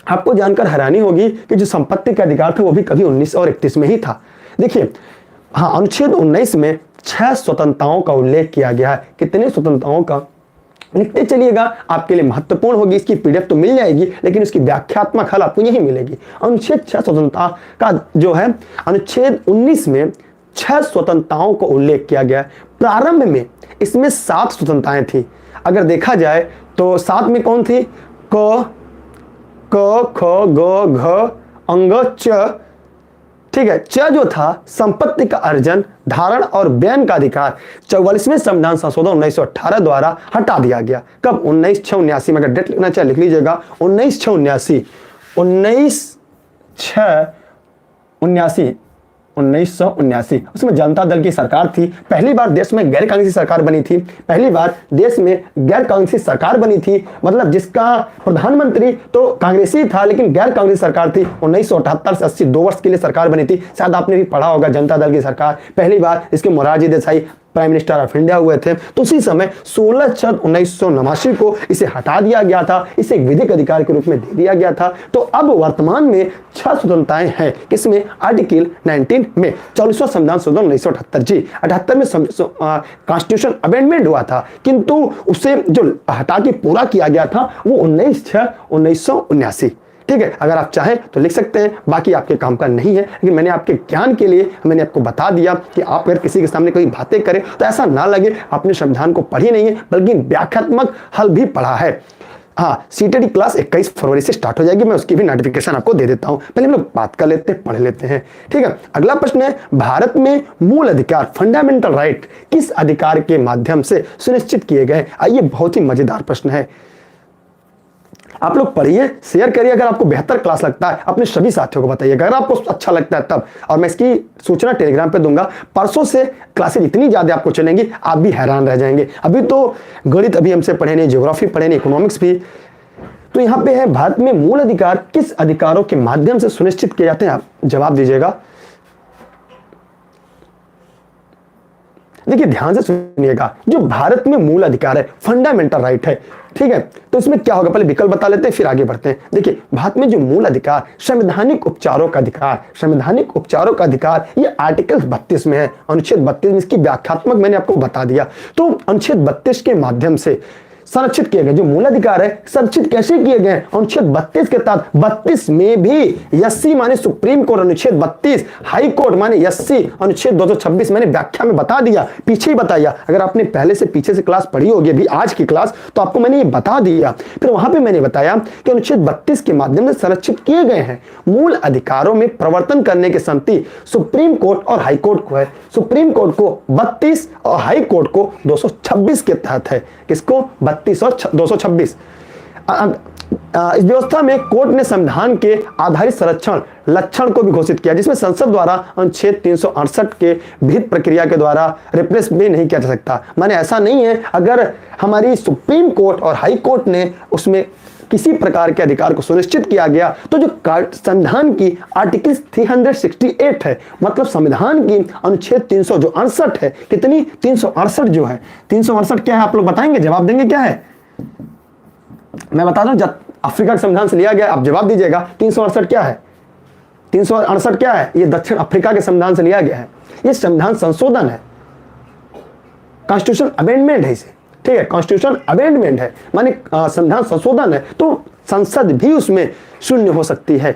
आपको जानकर हैरानी होगी कि जो संपत्ति का अधिकार था वो भी कभी 19 और 31 में ही था। देखिए, हाँ, अनुच्छेद 19 में 6 स्वतंत्रताओं का उल्लेख किया गया है। कितने स्वतंत्रताओं का? लिखते चलिएगा, आपके लिए महत्वपूर्ण होगी। इसकी पीडीएफ तो मिल जाएगी, लेकिन उसकी व्याख्यात्मक हल आपको यही मिलेगी। अनुच्छेद 6 स्वतंत्रता का जो है, अनुच्छेद 19 में 6 स्वतंत्रताओं का उल्लेख किया गया है। प्रारंभ में इसमें 7 स्वतंत्रताएं थी। अगर देखा जाए तो 7 में कौन थी? क, ख, ग, घ, अंग, च। ठीक है, च जो था संपत्ति का अर्जन, धारण और बयान का अधिकार 44वें संविधान संशोधन 1918 द्वारा हटा दिया गया। कब? 19/6/79 में। अगर डेट लिखना चाहे लिख लीजिएगा, 19/6/79, 1979। उसमें जनता दल की सरकार थी। पहली बार देश में गैर कांग्रेसी सरकार बनी थी। पहली बार देश में गैर कांग्रेसी सरकार बनी थी, मतलब जिसका प्रधानमंत्री तो कांग्रेसी था लेकिन गैर कांग्रेसी सरकार थी। 1978 से 80 2 वर्ष के लिए सरकार बनी थी। शायद आपने भी पढ़ा होगा, जनता दल की सरकार पहली बार, इसके Morarji Desai prime minister of India हुए थे। तो उसी समय 16/6/1989 को इसे हटा दिया गया था, इसे एक विधिक अधिकार के रूप में दे दिया गया था। तो अब वर्तमान में 6 स्वतंत्रताएं हैं। किसमें? आर्टिकल 19 में। 44वां संविधान संशोधन 1978। जी, 78 में कॉन्स्टिट्यूशन अमेंडमेंट हुआ था, किंतु उसे जो हटा के पूरा किया गया था वो 19/6/1979। ठीक है, अगर आप चाहें तो लिख सकते हैं, बाकी आपके काम का नहीं है, लेकिन मैंने आपके ज्ञान के लिए मैंने आपको बता दिया कि आप अगर किसी के सामने कोई बातें करें तो ऐसा ना लगे आपने संविधान को पढ़ी नहीं है, बल्कि व्याख्यात्मक हल भी पढ़ा है। हाँ, सीटेडी क्लास 21 फरवरी से स्टार्ट हो जाएगी, मैं उसकी भी नोटिफिकेशन आपको दे देता हूं। पहले हम लोग बात कर लेते हैं, पढ़ लेते हैं। ठीक है, अगला प्रश्न है, भारत में मूल अधिकार फंडामेंटल राइट किस अधिकार के माध्यम से सुनिश्चित किए गए? आइए, बहुत ही मजेदार प्रश्न है। आप लोग पढ़िए, शेयर करिए। अगर आपको बेहतर क्लास लगता है अपने सभी साथियों को बताइए, अगर आपको अच्छा लगता है तब। और मैं इसकी सूचना टेलीग्राम पे दूंगा। परसों से क्लासेज इतनी ज्यादा आपको चलेंगी, आप भी हैरान रह जाएंगे। अभी तो गणित अभी हमसे पढ़े नहीं, ज्योग्राफी पढ़े नहीं, इकोनॉमिक्स भी। तो यहाँ पे है, भारत में मूल अधिकार किस अधिकारों के माध्यम से सुनिश्चित किए जाते हैं? आप जवाब दीजिएगा। देखिए, ध्यान से सुनिएगा, जो भारत में मूल अधिकार है, फंडामेंटल राइट है। ठीक है, तो इसमें क्या होगा, पहले विकल्प बता लेते हैं फिर आगे बढ़ते हैं। देखिए, भारत में जो मूल अधिकार, संवैधानिक उपचारों का अधिकार, संवैधानिक उपचारों का अधिकार, ये आर्टिकल 32 में है। अनुच्छेद 32 में इसकी व्याख्यात्मक मैंने आपको बता दिया। तो अनुच्छेद 32 के माध्यम से संरक्षित किए गए जो मूल अधिकार है, संरक्षित कैसे किए गए? अनुच्छेद 32 के तहत 32 में भी एससी माने सुप्रीम कोर्ट, अनुच्छेद 32 हाई कोर्ट माने एससी, अनुच्छेद 226 मैंने व्याख्या में बता दिया, पीछे ही बताया। अगर आपने पहले से पीछे से क्लास पढ़ी होगी अभी आज की क्लास, तो आपको मैंने ये बता दिया। फिर वहां पे मैंने बताया कि अनुच्छेद 32 के माध्यम से संरक्षित किए गए हैं मूल अधिकारों में प्रवर्तन करने की संमति सुप्रीम कोर्ट और हाई कोर्ट को है। सुप्रीम कोर्ट को 32 और हाई कोर्ट को 226 के तहत है। किसको? 32 और 226। इस व्यवस्था में कोर्ट ने संविधान के आधारित संरक्षण लक्षण को भी घोषित किया, जिसमें संसद द्वारा अनुच्छेद 368 के विहित प्रक्रिया के द्वारा रिप्लेस भी नहीं किया जा सकता। माने ऐसा नहीं है, अगर हमारी सुप्रीम कोर्ट और हाई कोर्ट ने उसमें किसी प्रकार के अधिकार को सुनिश्चित किया गया, तो जो संविधान की आर्टिकल 368 है, मतलब संविधान की अनुच्छेद 368 है। कितनी? 368 जो है। 368 क्या है आप लोग बताएंगे, जवाब देंगे क्या है? मैं बता दूं, अफ्रीका के संविधान से लिया गया, आप जवाब दीजिएगा। 368 क्या है? 368 क्या है? ये दक्षिण अफ्रीका के संविधान से लिया गया है। ये संविधान संशोधन है, कॉन्स्टिट्यूशन अमेंडमेंट है इसे। ठीक है, कॉन्स्टिट्यूशन अमेंडमेंट है, माने संविधान संशोधन है, तो संसद भी उसमें शून्य हो सकती है।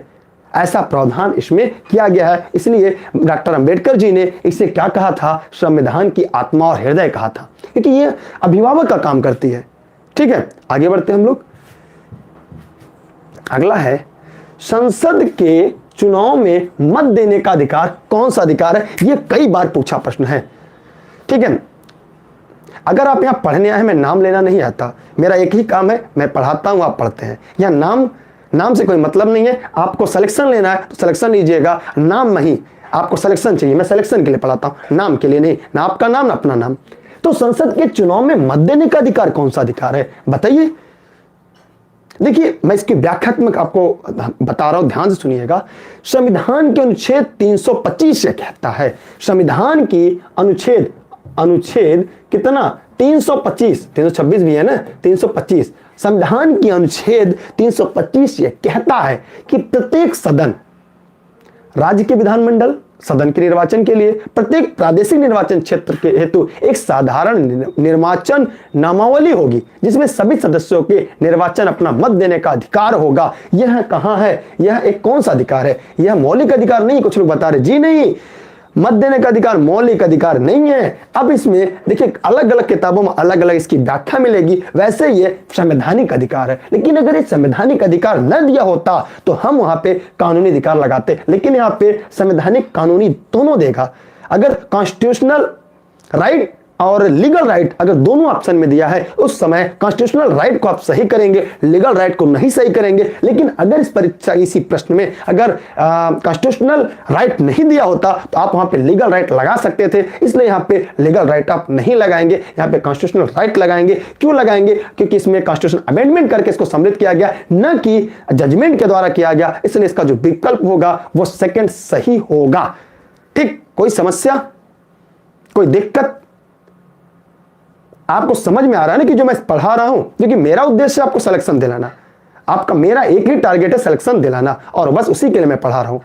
ऐसा प्रावधान इसमें किया गया है। इसलिए डॉक्टर अंबेडकर जी ने इसे क्या कहा था? संविधान की आत्मा और हृदय कहा था, क्योंकि ये अभिभावक का काम करती है। ठीक है, आगे बढ़ते हैं हम लोग। अगला है, संसद के चुनाव में मत देने का अधिकार कौन सा अधिकार है? यह कई बार पूछा प्रश्न है। ठीक है, अगर आप यहां पढ़ने आए, मैं नाम लेना नहीं आता, मेरा एक ही काम है, मैं पढ़ाता हूं, आप पढ़ते हैं। यहां नाम से कोई मतलब नहीं है। आपको सिलेक्शन लेना है तो सिलेक्शन लीजिएगा, नाम नहीं। आपको सिलेक्शन चाहिए, मैं सिलेक्शन के लिए पढ़ाता हूं, नाम के लिए नहीं। ना आपका नाम ना अपना नाम। तो संसद के चुनाव में मत देने का अधिकार कौन सा अधिकार है बताइए? देखिए मैं इसकी व्याख्यात्मक आपको बता रहा हूं, ध्यान से सुनिएगा। संविधान के अनुच्छेद 325 से कहता है, संविधान की अनुच्छेद कितना 325, 326 भी है ना, 325। संविधान की अनुच्छेद 325 ये कहता है कि प्रत्येक सदन, राज्य के विधानमंडल सदन के निर्वाचन के लिए प्रत्येक प्रादेशिक निर्वाचन क्षेत्र के हेतु एक साधारण निर्वाचन नामावली होगी, जिसमें सभी सदस्यों के निर्वाचन अपना मत देने का अधिकार होगा। यह कहां है? यह एक कौन सा अधिकार है? यह मौलिक अधिकार नहीं, कुछ लोग बता रहे जी नहीं, मत देने का अधिकार मौलिक अधिकार नहीं है। अब इसमें देखिए अलग अलग किताबों में अलग अलग इसकी व्याख्या मिलेगी। वैसे ये संवैधानिक अधिकार है, लेकिन अगर ये संवैधानिक अधिकार न दिया होता तो हम वहां पे कानूनी अधिकार लगाते, लेकिन यहाँ पे संवैधानिक कानूनी दोनों देगा। अगर कॉन्स्टिट्यूशनल राइट और लीगल राइट अगर दोनों ऑप्शन में दिया है, उस समय कॉन्स्टिट्यूशनल राइट को आप सही करेंगे, लीगल राइट को नहीं सही करेंगे। लेकिन अगर इस परीक्षा इसी प्रश्न में अगर कॉन्स्टिट्यूशनल राइट नहीं दिया होता तो आप वहां पे लीगल राइट लगा सकते थे, इसलिए यहाँ पे लीगल राइट आप नहीं लगाएंगे, यहाँ पे कॉन्स्टिट्यूशनल राइट लगाएंगे। क्यों लगाएंगे? क्योंकि इसमें कॉन्स्टिट्यूशन अमेंडमेंट करके इसको सम्मिलित किया गया, न कि जजमेंट के द्वारा किया गया, इसलिए इसका जो विकल्प होगा वो सेकेंड सही होगा। ठीक, कोई समस्या, कोई दिक्कत? आपको समझ में आ रहा है ना कि जो मैं पढ़ा रहा हूं, क्योंकि मेरा उद्देश्य आपको सिलेक्शन दिलाना, आपका मेरा एक ही टारगेट है सिलेक्शन दिलाना, और बस उसी के लिए मैं पढ़ा रहा हूं।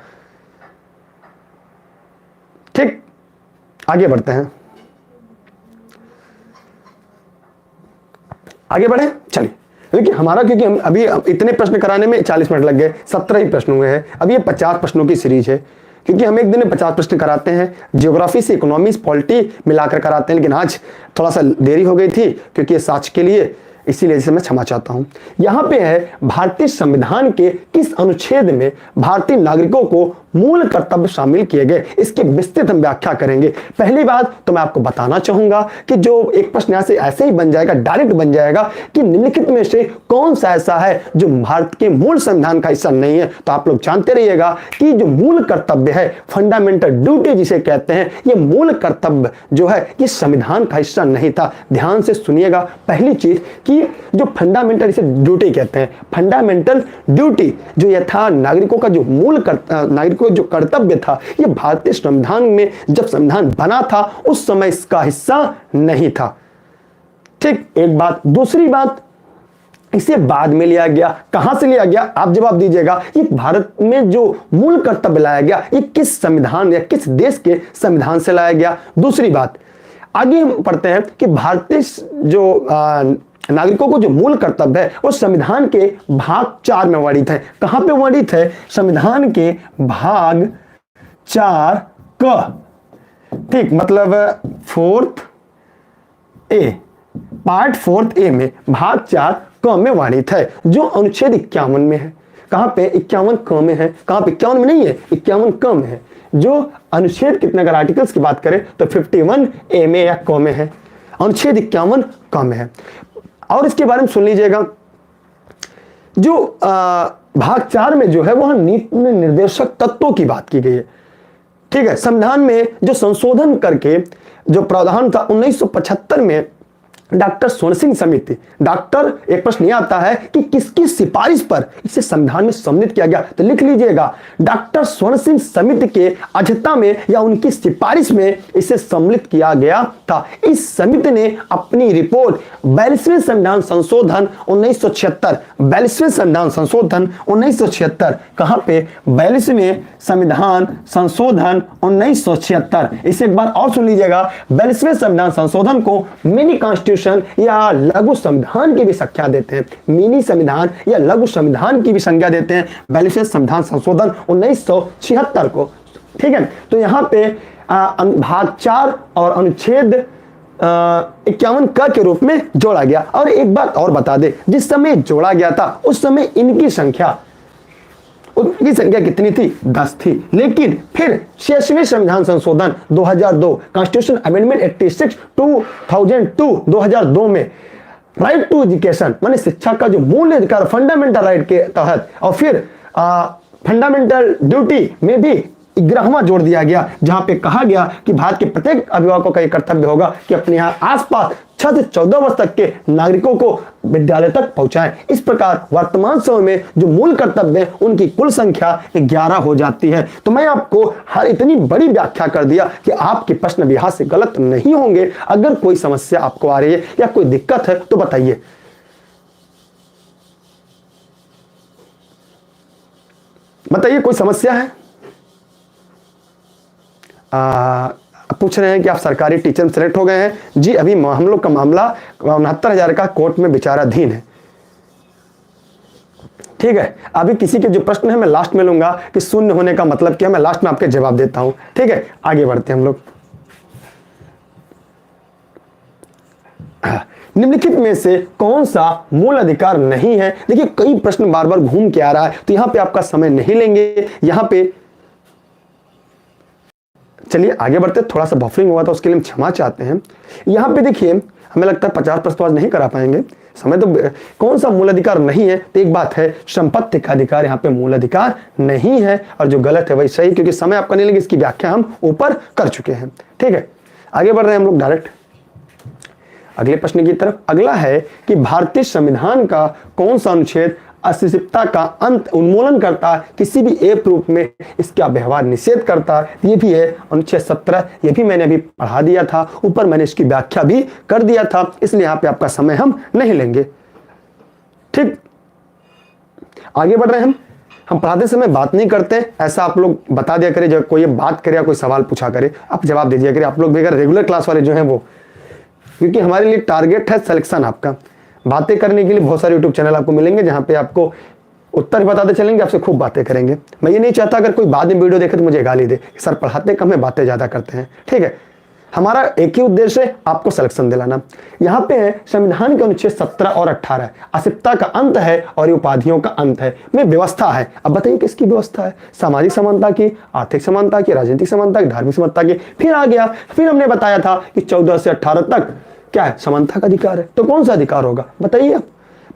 ठीक, आगे बढ़ते हैं, आगे बढ़े चलिए। देखिए हमारा, क्योंकि हम अभी इतने प्रश्न कराने में 40 मिनट लग गए, 17 ही प्रश्न हुए हैं। अब ये 50 प्रश्नों की सीरीज है, क्योंकि हम एक दिन में 50 प्रश्न कराते हैं, ज्योग्राफी से इकोनॉमिक्स पॉलिटी मिलाकर कराते हैं। लेकिन आज थोड़ा सा देरी हो गई थी क्योंकि ये साक्ष्य के लिए, इसीलिए इसे मैं क्षमा चाहता हूं। यहां पे है भारतीय संविधान के किस अनुच्छेद में भारतीय नागरिकों को मूल कर्तव्य शामिल किए गए, इसकी विस्तृत हम व्याख्या करेंगे। पहली बात तो मैं आपको बताना चाहूंगा कि जो एक प्रश्न यहां से ऐसे ही बन जाएगा, डायरेक्ट बन जाएगा कि निम्नलिखित में से कौन सा ऐसा है जो भारत के मूल संविधान का हिस्सा नहीं है। तो आप लोग जानते रहिएगा कि जो मूल कर्तव्य है, फंडामेंटल ड्यूटी जिसे कहते हैं, ये मूल कर्तव्य जो है ये संविधान का हिस्सा नहीं था। ध्यान से सुनिएगा। पहली चीज कि जो फंडामेंटल इसे ड्यूटी कहते हैं, फंडामेंटल ड्यूटी जो यह था नागरिकों का, जो मूल नागरिकों जो कर्तव्य था, ये भारतीय संविधान में जब संविधान बना था उस समय इसका हिस्सा नहीं था। ठीक, एक बात। दूसरी बात, इसे बाद में लिया गया। कहां से लिया गया? आप जवाब दीजिएगा। ये भारत में जो मूल कर्तव्य लाया गया, ये किस संविधान या किस देश के संविधान से लाया गया? दूसरी बात, आगे हम पढ़ते हैं कि भारतीय जो नागरिकों को जो मूल कर्तव्य है वो संविधान के भाग 4 में वर्णित है। कहां पे वर्णित है? संविधान के भाग 4 क। ठीक, मतलब 4th ए, पार्ट 4th ए में भाग 4 क में वर्णित है, जो अनुच्छेद 51 में है। कहां पे? 51 क में है। कहां पे? 51 में नहीं है, 51 क में है। जो अनुच्छेद कितने, अगर आर्टिकल्स की बात करें तो 51 ए में या क में है, अनुच्छेद 51 क में है। और इसके बारे में सुन लीजिएगा, जो भाग 4 में जो है वह नीति निर्देशक तत्वों की बात की गई है। ठीक है, संविधान में जो संशोधन करके जो प्रावधान था 1975 में डॉक्टर स्वर्ण सिंह समिति, डॉक्टर, एक प्रश्न यह आता है कि किसकी सिफारिश पर इसे संविधान में सम्मिलित किया गया? तो लिख लीजिएगा, डॉक्टर स्वर्ण सिंह समिति के अध्यक्षता में या उनकी सिफारिश में इसे सम्मिलित किया गया था। इस समिति ने अपनी रिपोर्ट 42वें संविधान संशोधन 1976, 42वें संविधान संशोधन 1976, कहां पे? 42वें संविधान संशोधन 1976। इसे एक बार और सुन लीजिएगा। 42वें संविधान संशोधन को मिनी कॉन्स्टिट्यूशन या लघु संविधान की भी संज्ञा देते हैं, मिनी संविधान या लघु संविधान की भी संज्ञा देते हैं 42वें संविधान संशोधन 1976 को। ठीक है, तो यहां पे भाग 4 और अनुच्छेद 51 क के रूप में जोड़ा गया। और एक बात और बता दे, जिस समय जोड़ा गया था उस समय इनकी संख्या, उनकी संख्या कितनी थी? 10 थी। लेकिन फिर 66वें संविधान संशोधन 2002, कॉन्स्टिट्यूशन अमेंडमेंट 86 2002 में राइट टू एजुकेशन माने शिक्षा का जो मूल अधिकार, फंडामेंटल राइट के तहत, और फिर फंडामेंटल ड्यूटी में भी 11वां जोड़ दिया गया, जहां पे कहा गया कि भारत के प्रत्येक अभिभावकों का यह कर्तव्य होगा कि अपने यहाँ आसपास 6 से 14 वर्ष तक के नागरिकों को विद्यालय तक पहुंचाएं। इस प्रकार वर्तमान समय में जो मूल कर्तव्य है उनकी कुल संख्या 11 हो जाती है। तो मैं आपको हर इतनी बड़ी व्याख्या कर दिया कि आपके प्रश्न बिहार से गलत नहीं होंगे। अगर कोई समस्या आपको आ रही है या कोई दिक्कत है तो बताइए। बताइए कोई समस्या है? पूछ रहे हैं कि आप सरकारी टीचर में सेलेक्ट हो गए हैं। जी अभी हम लोग का मामला 69,000 का कोर्ट में विचाराधीन है। ठीक है, अभी किसी के जो प्रश्न है मैं लास्ट में लूंगा कि शून्य होने का मतलब क्या, मैं लास्ट में आपके जवाब देता हूं। ठीक है, आगे बढ़ते हैं हम लोग। निम्नलिखित में से कौन सा मूल अधिकार नहीं है? देखिए कई प्रश्न बार बार घूम के आ रहा है, तो यहां पे आपका समय नहीं लेंगे। यहां पे चलिए आगे बढ़ते, थोड़ा सा बफरिंग हुआ था उसके लिए हम क्षमा चाहते हैं। यहां पे देखिए हमें लगता है 50 प्रश्न आज नहीं करा पाएंगे, समय तो कौन सा मूल अधिकार नहीं है? तो एक बात है, संपत्ति का अधिकार यहाँ पे मूल अधिकार नहीं है, और जो गलत है वही सही, क्योंकि समय आपका नहीं लगे, इसकी व्याख्या हम ऊपर कर चुके हैं। ठीक है, आगे बढ़ रहे हैं हम लोग डायरेक्ट अगले प्रश्न की तरफ। अगला है कि भारतीय संविधान का कौन सा अनुच्छेद अस्पृश्यता का अंत उन्मूलन करता है, किसी भी एक रूप में इसका व्यवहार निषेध करता है? ये भी है अनुच्छेद 17। ये भी मैंने अभी पढ़ा दिया था, ऊपर मैंने इसकी व्याख्या भी कर दिया था, इसलिए यहाँ पे आपका समय हम नहीं लेंगे। ठीक, आगे बढ़ रहे हैं हम पढ़ाते समय बात नहीं करते, ऐसा आप लोग बता दिया करें। जब कोई बात करे या कोई सवाल पूछा करे आप जवाब दे दिया करें। आप लोग भी अगर रेगुलर क्लास वाले जो हैं वो, क्योंकि हमारे लिए टारगेट है सिलेक्शन आपका। बातें करने के लिए बहुत सारे यूट्यूब चैनल आपको मिलेंगे जहां पे आपको उत्तर बताते चलेंगे, आपसे खूब बातें करेंगे। मैं ये नहीं चाहता अगर कोई बाद में वीडियो देखे तो मुझे गाली दे, सर पढ़ाते कम है बातें ज्यादा करते हैं। ठीक है, हमारा एक ही उद्देश्य है, आपको सिलेक्शन दिलाना। यहाँ पे है संविधान के अनुच्छेद 17 और 18, अस्पृश्यता का अंत है और ये उपाधियों का अंत है, में व्यवस्था है। अब बताइए किसकी व्यवस्था है? सामाजिक समानता की, आर्थिक समानता की, राजनीतिक समानता की, धार्मिक समानता की। फिर आ गया, फिर हमने बताया था कि 14 से 18 तक क्या है? समानता का अधिकार है। तो कौन सा अधिकार होगा बताइए आप?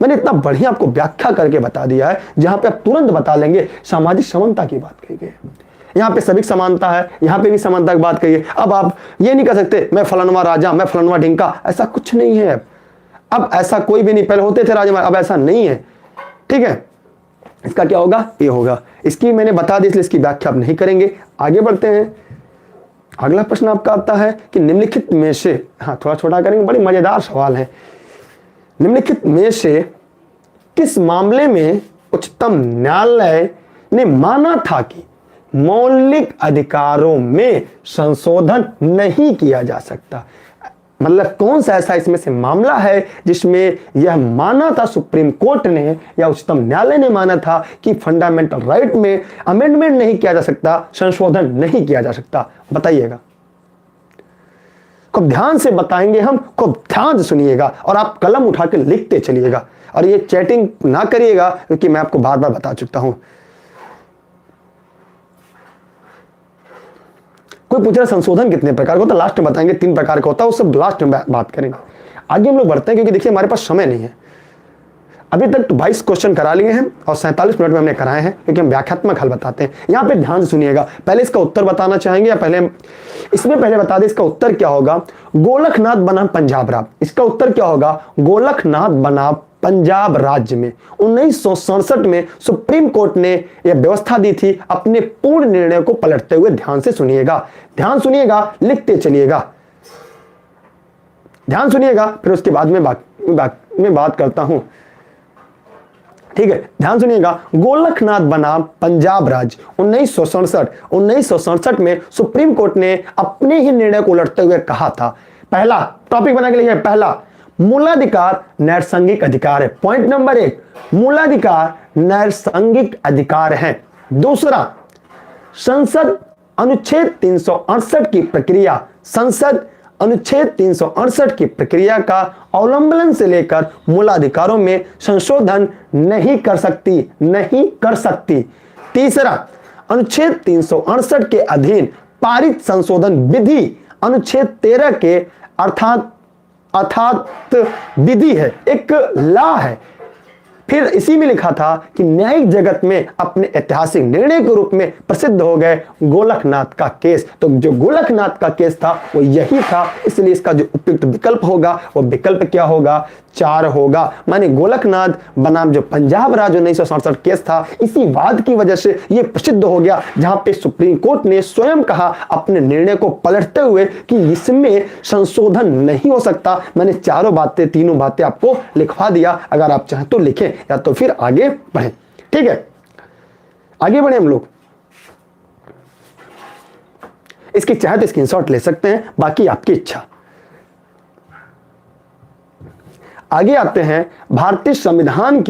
मैंने इतना बढ़िया आपको व्याख्या करके बता दिया है, जहां पे आप तुरंत बता लेंगे सामाजिक समानता की बात कही गई है। यहाँ पे सभी समानता है, यहाँ पे भी समानता की बात कही। अब आप ये नहीं कह सकते मैं फलानवा राजा, मैं फलानवा ढिंका, ऐसा कुछ नहीं है। अब ऐसा कोई भी नहीं, पहले होते थे राजा, अब ऐसा नहीं है। ठीक है, इसका क्या होगा? ये होगा। इसकी मैंने बता दी इसलिए इसकी व्याख्या आप नहीं करेंगे। आगे बढ़ते हैं। अगला प्रश्न आपका आता है कि निम्नलिखित में से, हाँ थोड़ा छोटा करेंगे, बड़ी मजेदार सवाल है। निम्नलिखित में से किस मामले में उच्चतम न्यायालय ने माना था कि मौलिक अधिकारों में संशोधन नहीं किया जा सकता? मतलब कौन सा ऐसा इसमें से मामला है जिसमें यह माना था सुप्रीम कोर्ट ने या उच्चतम न्यायालय ने माना था कि फंडामेंटल राइट में अमेंडमेंट नहीं किया जा सकता, संशोधन नहीं किया जा सकता? बताइएगा। खूब ध्यान से बताएंगे हम, खूब ध्यान से सुनिएगा और आप कलम उठा के लिखते चलिएगा। और ये चैटिंग ना करिएगा क्योंकि मैं आपको बार बार बता चुका हूं। कोई पूछ रहा संशोधन कितने प्रकार का होता है? लास्ट में बताएंगे 3 प्रकार का होता है, वो सब लास्ट में बात करेंगे। आगे हम लोग बढ़ते हैं क्योंकि देखिए हमारे पास समय नहीं है। अभी तक 22 क्वेश्चन करा लिए हैं और 47 मिनट में हमने कराए हैं क्योंकि हम व्याख्यात्मक हल बताते हैं। यहाँ पे ध्यान से सुनिएगा। पहले इसका उत्तर बताना चाहेंगे या पहले बता दें इसका उत्तर क्या होगा? गोलकनाथ बनाम पंजाब राज्य। इसका उत्तर क्या होगा? गोलकनाथ बनाम पंजाब राज्य में 1967 में सुप्रीम कोर्ट ने यह व्यवस्था दी थी अपने पूर्ण निर्णय को पलटते हुए। ध्यान से सुनिएगा, ध्यान सुनिएगा, लिखते चलिएगा, ध्यान सुनिएगा, फिर उसके बाद में बात करता हूं। ठीक है, ध्यान सुनिएगा। गोलकनाथ बनाम पंजाब राज्य 1967 में सुप्रीम कोर्ट ने अपने ही निर्णय को उलटते हुए कहा था, पहला टॉपिक बना के लिखिए, पहला मूलाधिकार नैसर्गिक अधिकार है। पॉइंट नंबर 1, मूलाधिकार नैसर्गिक अधिकार है। दूसरा, संसद अनुच्छेद 368 की प्रक्रिया, संसद अनुच्छेद 368 की प्रक्रिया का अवलंबन से लेकर मूलाधिकारों में संशोधन नहीं कर सकती। तीसरा, अनुच्छेद 368 के अधीन पारित संशोधन विधि अनुच्छेद 13 के अर्थात विधि है, एक लॉ है। फिर इसी में लिखा था कि न्यायिक जगत में अपने ऐतिहासिक निर्णय के रूप में प्रसिद्ध हो गए गोलकनाथ का केस। तो जो गोलकनाथ का केस था वो यही था, इसलिए इसका जो उपयुक्त विकल्प होगा वो विकल्प क्या होगा? 4 होगा। माने गोलकनाथ बनाम जो पंजाब राज्य 1967 केस था, इसी वाद की वजह से ये प्रसिद्ध हो गया, जहां पे सुप्रीम कोर्ट ने स्वयं कहा अपने निर्णय को पलटते हुए कि इसमें संशोधन नहीं हो सकता। मैंने तीनों बातें आपको लिखवा दिया, अगर आप चाहें तो लिखें या तो फिर आगे बढ़ें। ठीक है, आगे बढ़े हम लोग। इसकी चाहे तो स्क्रीनशॉट ले सकते हैं, बाकी आपकी इच्छा। आगे आते हैं, भारतीय संविधान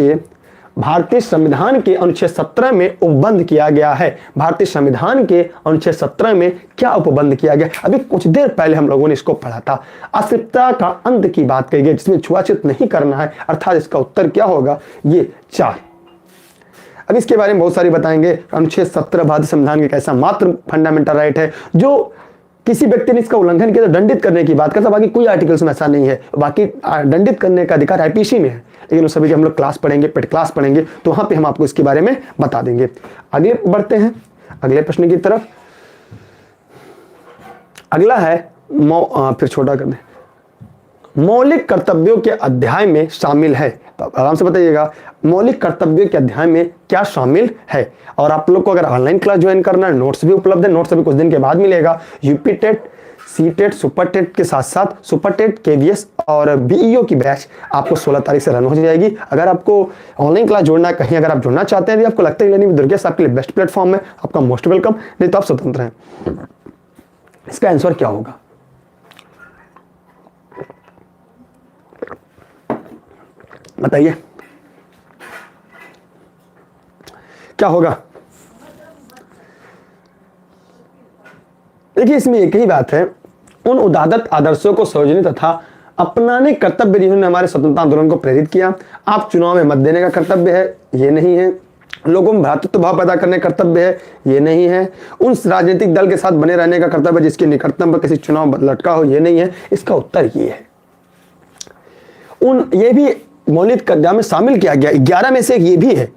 के अनुच्छेद 17 में उपबंध किया गया है। भारतीय संविधान के अनुच्छेद 17 में क्या उपबंध किया गया? अभी कुछ देर पहले हम लोगों ने इसको पढ़ा था। अस्पृश्यता का अंत की बात कही गई, जिसमें छुआछूत नहीं करना है, अर्थात इसका उत्तर क्या होगा? ये 4। अब इसके बारे में बहुत सारी बताएंगे। अनुच्छेद 17 भारतीय संविधान के ऐसा मात्र फंडामेंटल राइट है जो किसी व्यक्ति ने इसका उल्लंघन किया तो दंडित करने की बात करता, बाकी कोई आर्टिकल्स में ऐसा नहीं है। बाकी दंडित करने का अधिकार आईपीसी में है, लेकिन उस सभी के हम लोग क्लास पढ़ेंगे, पेड क्लास पढ़ेंगे, तो वहां पे हम आपको इसके बारे में बता देंगे। आगे बढ़ते हैं अगले प्रश्न की तरफ। अगला है फिर छोटा कर दें, मौलिक कर्तव्यों के अध्याय में शामिल है। तो आराम से बताइएगा, मौलिक कर्तव्यों के अध्याय में क्या शामिल है? और आप लोग को अगर ऑनलाइन क्लास ज्वाइन करना है, नोट्स भी उपलब्ध है, नोट्स अभी कुछ दिन के बाद मिलेगा। UP TET, C TET, super TET के साथ साथ सुपर टेट, केवीएस और बीईओ की बैच आपको 16 तारीख से रन हो जाएगी। अगर आपको ऑनलाइन क्लास जोड़ना है, कहीं अगर आप जुड़ना चाहते हैं, यदि आपको लगता है लर्निंग विद दुर्गेश आपके लिए बेस्ट प्लेटफॉर्म है, आपका मोस्ट वेलकम, नहीं तो आप स्वतंत्र हैं। इसका आंसर क्या होगा? बताइए क्या होगा? देखिए, इसमें एक ही बात है, उन उदात्त आदर्शों को सौजन्य तथा अपनाने कर्तव्य जिन्होंने हमारे स्वतंत्रता आंदोलन को प्रेरित किया। आप चुनाव में मत देने का कर्तव्य है, ये नहीं है। लोगों में भ्रातृत्व भाव पैदा करने का कर्तव्य है, ये नहीं है। उन राजनीतिक दल के साथ बने रहने का कर्तव्य जिसके निकटतम पर किसी चुनाव लटका हो, ये नहीं है। इसका उत्तर ये है। ये भी मौलिक कर्तव्य में शामिल किया गया, 11 में से एक ये भी है।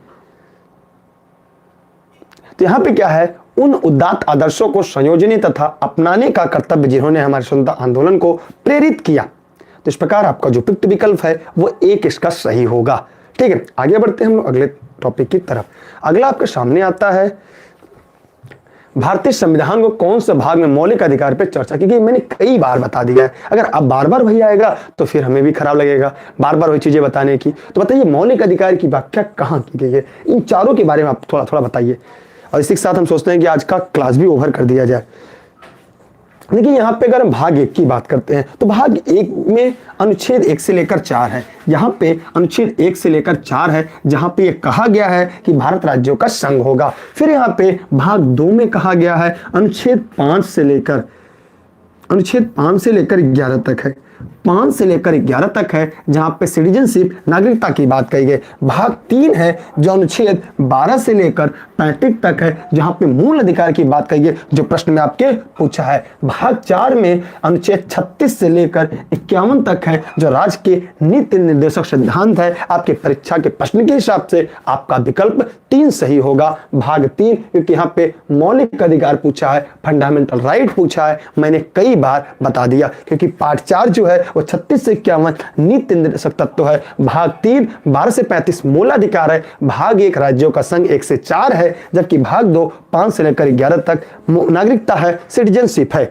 तो यहां पे क्या है? उन उदात्त आदर्शों को संयोजने तथा अपनाने का कर्तव्य जिन्होंने हमारे स्वतंत्रता आंदोलन को प्रेरित किया। तो इस प्रकार आपका जो उपयुक्त विकल्प है वो एक इसका सही होगा। ठीक है, आगे बढ़ते हैं हम लोग अगले टॉपिक की तरफ। अगला आपके सामने आता है, भारतीय संविधान को कौन से भाग में मौलिक अधिकार पर चर्चा की गई? मैंने कई बार बता दिया है, अगर अब बार बार वही आएगा तो फिर हमें भी खराब लगेगा बार बार वही चीजें बताने की। तो बताइए, मौलिक अधिकार की व्याख्या कहां की गई है? इन चारों के बारे में आप थोड़ा थोड़ा बताइए, और इसी के साथ हम सोचते हैं कि आज का क्लास भी ओवर कर दिया जाए। देखिए, यहाँ पे अगर हम भाग 1 की बात करते हैं तो भाग 1 में अनुच्छेद 1 से लेकर 4 है। यहाँ पे अनुच्छेद 1 से लेकर 4 है, जहाँ पे ये कहा गया है कि भारत राज्यों का संघ होगा। फिर यहाँ पे भाग 2 में कहा गया है अनुच्छेद 5 से लेकर 11 तक है, 5 से लेकर 11 तक है, जहां पे सिटीजनशिप नागरिकता की बात कही गई। भाग 3 है जो अनुच्छेद 12 से लेकर 35 तक है, जहां पे मूल अधिकार की बात कही गई, जो प्रश्न में आपके पूछा है। भाग 4 में अनुच्छेद 36 से लेकर 51 तक है, जो राज्य के नीति निर्देशक सिद्धांत है। आपके परीक्षा के प्रश्न के हिसाब से आपका विकल्प 3 सही होगा, भाग 3, क्योंकि यहाँ पे मौलिक अधिकार पूछा है, फंडामेंटल राइट पूछा है। मैंने कई बार बता दिया, क्योंकि पार्ट 4 जो है वो 36 से 51 नीति निर्देशक तत्व है। भाग 3 12 से 35 मूलाधिकार है। भाग 1 राज्यों का संघ 1 से 4 है, जबकि भाग 2 5 से लेकर 11 तक नागरिकता है, सिटीजनशिप है।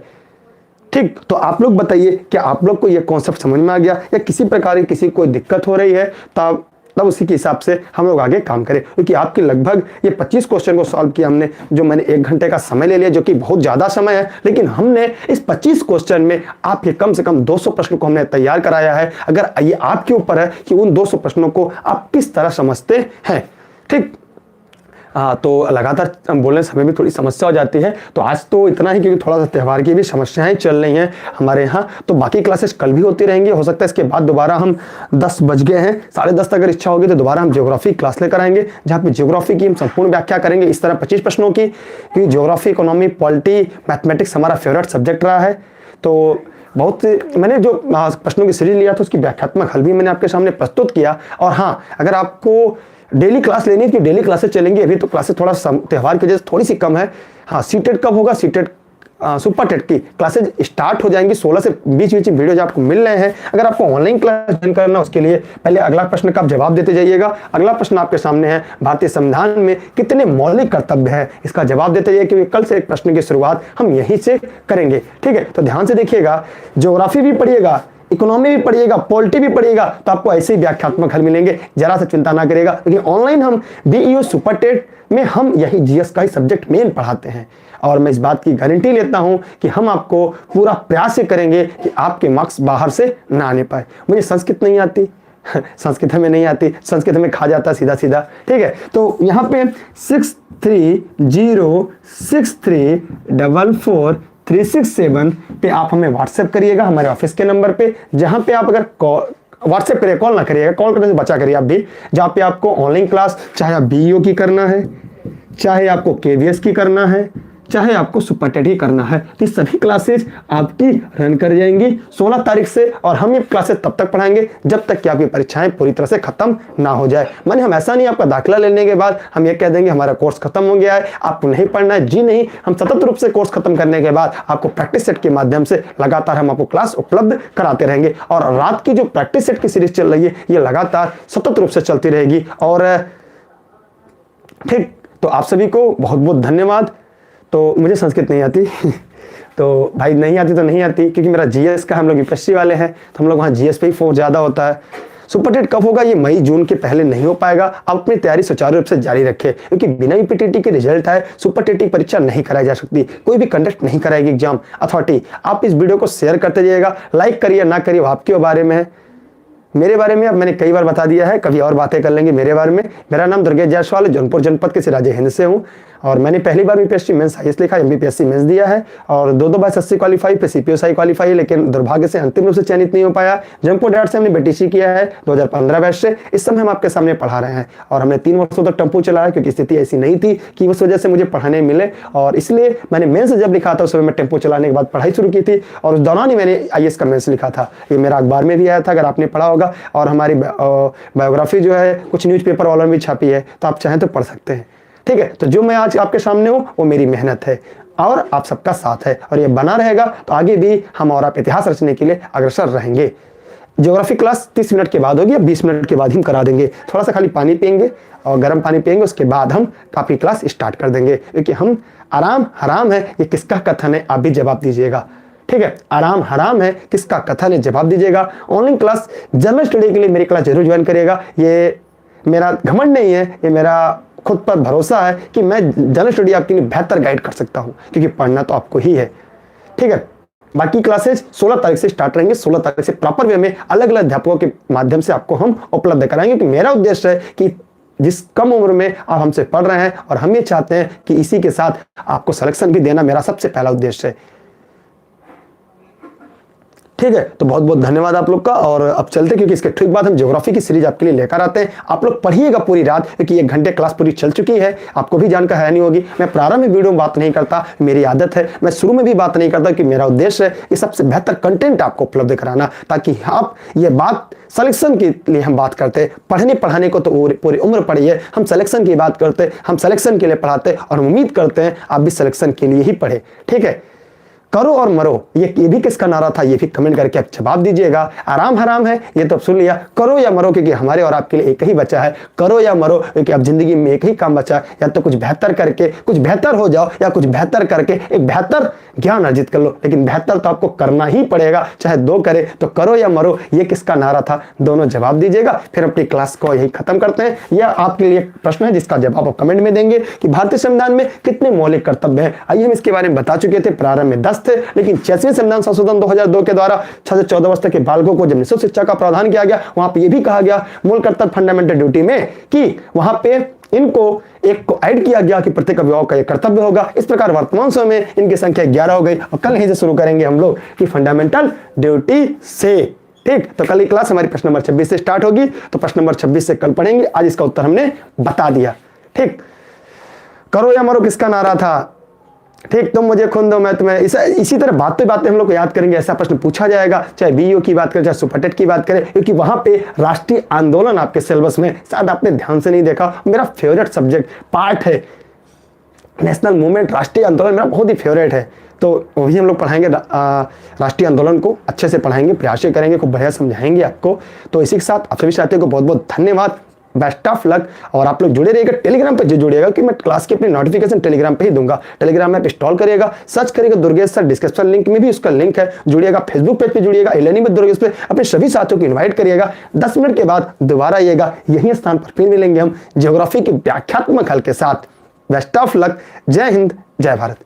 ठीक, तो आप लोग बताइए, क्या आप लोग को यह कॉन्सेप्ट समझ में आ गया, या किसी प्रकार की किसी कोई दिक्कत हो रही है? तब उसी के हिसाब से हम लोग आगे काम करें, क्योंकि आपके लगभग ये 25 क्वेश्चन को सॉल्व किया हमने, जो मैंने 1 घंटे का समय ले लिया, जो कि बहुत ज्यादा समय है, लेकिन हमने इस 25 क्वेश्चन में आपके कम से कम 200 प्रश्नों को हमने तैयार कराया है। अगर ये आपके ऊपर है कि उन 200 प्रश्नों को आप किस तरह समझते हैं। ठीक, तो लगातार बोलने से हमें भी थोड़ी समस्या हो जाती है। तो आज तो इतना ही, क्योंकि थोड़ा सा त्यौहार की भी समस्याएं चल रही हैं हमारे यहाँ। तो बाकी क्लासेस कल भी होती रहेंगी, हो सकता है इसके बाद दोबारा हम 10 बज गए हैं, 10:30 तक अगर इच्छा होगी तो दोबारा हम ज्योग्राफी क्लास लेकर आएंगे, जहाँ पे ज्योग्राफी की हम संपूर्ण व्याख्या करेंगे इस तरह 25 प्रश्नों की, क्योंकि ज्योग्राफी, इकोनॉमी, पॉलिटी, मैथमेटिक्स हमारा फेवरेट सब्जेक्ट रहा है। तो बहुत मैंने जो प्रश्नों की सीरीज लिया था उसकी व्याख्यात्मक हल भी मैंने आपके सामने प्रस्तुत किया। और हाँ, अगर आपको डेली क्लास लेनी है कि डेली क्लासेस चलेंगी, अभी तो क्लासेस थोड़ा त्यौहार की वजह से थोड़ी सी कम है। हाँ, सीटेट कब होगा, सीटेट सुपर टेट की क्लासेज स्टार्ट हो जाएंगी 16 से 20 वीडियोज आपको मिल रहे हैं। अगर आपको ऑनलाइन क्लास ज्वाइन करना उसके लिए पहले अगला प्रश्न का आप जवाब देते जाइएगा। अगला प्रश्न आपके सामने है, भारतीय संविधान में कितने मौलिक कर्तव्य हैं, इसका जवाब देते जाइए, क्योंकि कल से एक प्रश्न की शुरुआत हम यहीं से करेंगे। ठीक है, तो ध्यान से देखिएगा, ज्योग्राफी भी पढ़िएगा, इकोनॉमी भी पढ़िएगा, पॉलिटी भी पढ़िएगा, तो आपको ऐसे ही व्याख्यात्मक हल मिलेंगे। जरा सा चिंता ना करिएगा, क्योंकि ऑनलाइन हम बीईओ सुपर टेट में हम यही जीएस का ही सब्जेक्ट मेन पढ़ाते हैं। और मैं इस बात की गारंटी लेता हूं कि हम आपको पूरा प्रयास करेंगे कि आपके मार्क्स बाहर से ना आने पाए। मुझे संस्कृत नहीं आती संस्कृत में नहीं आती, संस्कृत में खा जाता सीधा सीधा। ठीक है, तो यहाँ पे 6306344367 पे आप हमें व्हाट्सएप करिएगा, हमारे ऑफिस के नंबर पे, जहां पे आप अगर व्हाट्सएप करिए, कॉल ना करिएगा, कॉल करने से बचा करिए आप भी, जहां पे आपको ऑनलाइन क्लास चाहे आप बीईओ की करना है, चाहे आपको केवीएस की करना है, चाहे आपको सुपर टेट ही करना है, तो सभी क्लासेस आपकी रन कर जाएंगी 16 तारीख से। और हम ये क्लासेस तब तक पढ़ाएंगे जब तक कि आपकी परीक्षाएं पूरी तरह से खत्म ना हो जाए। माने हम ऐसा नहीं आपका दाखिला लेने के बाद हम ये कह देंगे हमारा कोर्स खत्म हो गया है, आपको नहीं पढ़ना है। जी नहीं, हम सतत रूप से कोर्स खत्म करने के बाद आपको प्रैक्टिस सेट के माध्यम से लगातार हम आपको क्लास उपलब्ध कराते रहेंगे। और रात की जो प्रैक्टिस सेट की सीरीज चल रही है ये लगातार सतत रूप से चलती रहेगी। और ठीक, तो आप सभी को बहुत बहुत धन्यवाद। तो मुझे संस्कृत नहीं आती तो भाई नहीं आती तो नहीं आती, क्योंकि मेरा जीएस का हम लोग यूपीएससी वाले हैं, तो हम लोग वहाँ जीएस पे ही फोकस ज़्यादा होता है। सुपर टेट कब होगा, ये मई जून के पहले नहीं हो पाएगा। आप अपनी तैयारी सुचारू रूप से जारी रखें, क्योंकि बिना यूपीटीटी के रिजल्ट आए सुपर टेट की परीक्षा नहीं कराई जा सकती, कोई भी कंडक्ट नहीं कराएगी एग्जाम अथॉरिटी। आप इस वीडियो को शेयर करते जाइएगा, लाइक करिए ना करिए वो आपके बारे में है। मेरे बारे में अब मैंने कई बार बता दिया है, कभी और बातें कर लेंगे मेरे बारे में। मेरा नाम दुर्गेश जायसवाल, जौनपुर जनपद के सिराजे हिंद से हूँ, और मैंने पहली बार यूपीएससी मेंस हाईएस्ट लिखा, एमबीपीएससी मेंस दिया है, और 2 बार एसएससी क्वालीफाई पे सीपीएसआई क्वालीफाई है, लेकिन दुर्भाग्य से अंतिम रूप से चयनित नहीं हो पाया। जमपुर डाट से हमने बीटीसी किया है 2015 बैच से। इस समय हम आपके सामने पढ़ा रहे हैं, और हमने 3 वर्षों तक टेम्पो चलाया, क्योंकि स्थिति ऐसी नहीं थी कि उस वजह से मुझे पढ़ाने मिले, और इसलिए मैंने मेंस जब लिखा था उस समय मैं टेम्पो चलाने के बाद पढ़ाई शुरू की थी, और उस दौरान ही मैंने आईएएस का मेंस लिखा था। ये मेरा अखबार में भी आया था, अगर आपने पढ़ा होगा, और हमारी बायोग्राफी जो है कुछ न्यूज़पेपर वालों में भी छपी है, तो आप चाहें तो पढ़ सकते हैं। ठीक है, तो जो मैं आज आपके सामने हूं वो मेरी मेहनत है, और आप सबका साथ है, और ये बना रहेगा, तो आगे भी हम और आप इतिहास रचने के लिए अग्रसर रहेंगे। ज्योग्राफी क्लास 30 मिनट के बाद होगी, 20 मिनट के बाद ही हम करा देंगे। थोड़ा सा खाली पानी पियेंगे और गर्म पानी पियेंगे, उसके बाद हम काफी क्लास स्टार्ट कर देंगे, क्योंकि हम आराम हराम है ये किसका कथन है, आप भी जवाब दीजिएगा। ठीक है, आराम हराम है किसका कथन है, जवाब दीजिएगा। ऑनलाइन क्लास जनरल स्टडी के लिए मेरी क्लास जरूर ज्वाइन करिएगा। ये मेरा घमंड नहीं है, ये मेरा खुद पर भरोसा है कि मैं जनरल स्टडी आपके लिए बेहतर गाइड कर सकता हूं, क्योंकि पढ़ना तो आपको ही है। ठीक है, बाकी क्लासेस 16 तारीख से स्टार्ट रहेंगे। 16 तारीख से प्रॉपर वे में अलग अलग अध्यापकों के माध्यम से आपको हम उपलब्ध कराएंगे, कि मेरा उद्देश्य है कि जिस कम उम्र में आप हमसे पढ़ रहे हैं, और हम ये चाहते हैं कि इसी के साथ आपको सिलेक्शन भी देना मेरा सबसे पहला उद्देश्य है। ठीक है, तो बहुत बहुत धन्यवाद आप लोग का। और अब चलते, क्योंकि इसके ठीक बाद हम ज्योग्राफी की सीरीज आपके लिए लेकर आते हैं। आप लोग पढ़िएगा पूरी रात, क्योंकि 1 घंटे क्लास पूरी चल चुकी है, आपको भी जानकर हैरानी होगी। मैं प्रारंभ में वीडियो में बात नहीं करता, मेरी आदत है, मैं शुरू में भी बात नहीं करता, कि मेरा उद्देश्य है कि सबसे बेहतर कंटेंट आपको उपलब्ध कराना, ताकि आप ये बात सिलेक्शन के लिए हम बात करते, पढ़ने पढ़ाने को तो पूरी उम्र पढ़िए, हम सिलेक्शन की बात करते, हम सिलेक्शन के लिए पढ़ाते, और हम उम्मीद करते हैं आप भी सिलेक्शन के लिए ही पढ़े। ठीक है, करो और मरो, ये भी किसका नारा था, ये भी कमेंट करके आप जवाब दीजिएगा। आराम हराम है ये तो अब सुन लिया, करो या मरो, क्योंकि हमारे और आपके लिए एक ही बचा है, करो या मरो, क्योंकि अब जिंदगी में एक ही काम बचा है, या तो कुछ बेहतर करके कुछ बेहतर हो जाओ, या कुछ बेहतर करके एक बेहतर ज्ञान अर्जित कर लो। लेकिन बेहतर तो आपको करना ही पड़ेगा, चाहे 2 करे, तो करो या मरो, ये किसका नारा था, दोनों जवाब दीजिएगा। फिर अपनी क्लास को यही खत्म करते हैं। यह आपके लिए प्रश्न है जिसका जवाब आप कमेंट में देंगे, कि भारतीय संविधान में कितने मौलिक कर्तव्य हैं। आइए, हम इसके बारे में बता चुके थे, प्रारंभ में 10 थे, लेकिन 86वें संविधान संशोधन 2002 के द्वारा 6 से 14 वर्ष तक के बालकों को जब निःशुल्क शिक्षा का प्रावधान किया गया, वहां पे ये भी कहा गया मूल कर्तव्य फंडामेंटल ड्यूटी में, कि वहां पे इनको एक को ऐड किया गया कि प्रत्येक अभिभावक का ये कर्तव्य होगा। इस प्रकार वर्तमान समय में इनकी संख्या 11 हो गई, और कल यहीं से शुरू करेंगे हम लोग कि फंडामेंटल ड्यूटी से। ठीक, तो कल की क्लास हमारी प्रश्न नंबर 26 से स्टार्ट होगी, तो प्रश्न नंबर 26 से कल पढ़ेंगे। आज इसका उत्तर हमने बता दिया। ठीक, करो या मरो किसका नारा था, ठीक, तुम मुझे खून दो मैं तुम्हें, इसी तरह बातें बातें हम लोग को याद करेंगे। ऐसा प्रश्न पूछा जाएगा, चाहे बीईओ की बात करें, चाहे सुपरटेट की बात करें, क्योंकि वहां पे राष्ट्रीय आंदोलन आपके सिलेबस में शायद आपने ध्यान से नहीं देखा। मेरा फेवरेट सब्जेक्ट पार्ट है नेशनल मूवमेंट, राष्ट्रीय आंदोलन मेरा बहुत ही फेवरेट है। तो वही हम लोग पढ़ाएंगे, राष्ट्रीय आंदोलन को अच्छे से पढ़ाएंगे, प्रयास करेंगे, खूब बढ़िया समझाएंगे आपको। तो इसी के साथ आप सभी साथियों को बहुत बहुत धन्यवाद, बेस्ट ऑफ लक। और आप लोग जुड़े रहिएगा टेलीग्राम पे, जो जुड़िएगा कि मैं क्लास की अपनी नोटिफिकेशन टेलीग्राम पे ही दूंगा। टेलीग्राम ऐप इंस्टॉल करिएगा, सर्च करिएगा दुर्गेश सर, डिस्क्रिप्शन लिंक में भी उसका लिंक है, जुड़िएगा। फेसबुक पेज पे जुड़िएगा, लर्निंग विद दुर्गेश पे अपने सभी साथियों को इन्वाइट करिएगा। 10 मिनट के बाद दोबारा आइएगा, यही स्थान पर फिर मिलेंगे हम ज्योग्राफी के व्याख्यात्मक हल के साथ। बेस्ट ऑफ लक, जय हिंद, जय भारत।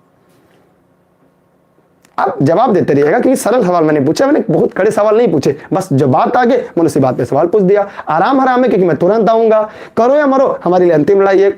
आप जवाब देते रहिएगा, क्योंकि सरल सवाल मैंने पूछा, मैंने बहुत कड़े सवाल नहीं पूछे, बस जो बात आगे मैंने उसी बात पे सवाल पूछ दिया। आराम आराम है, क्योंकि मैं तुरंत आऊंगा। करो या मरो, हमारी लिए अंतिम लड़ाई है,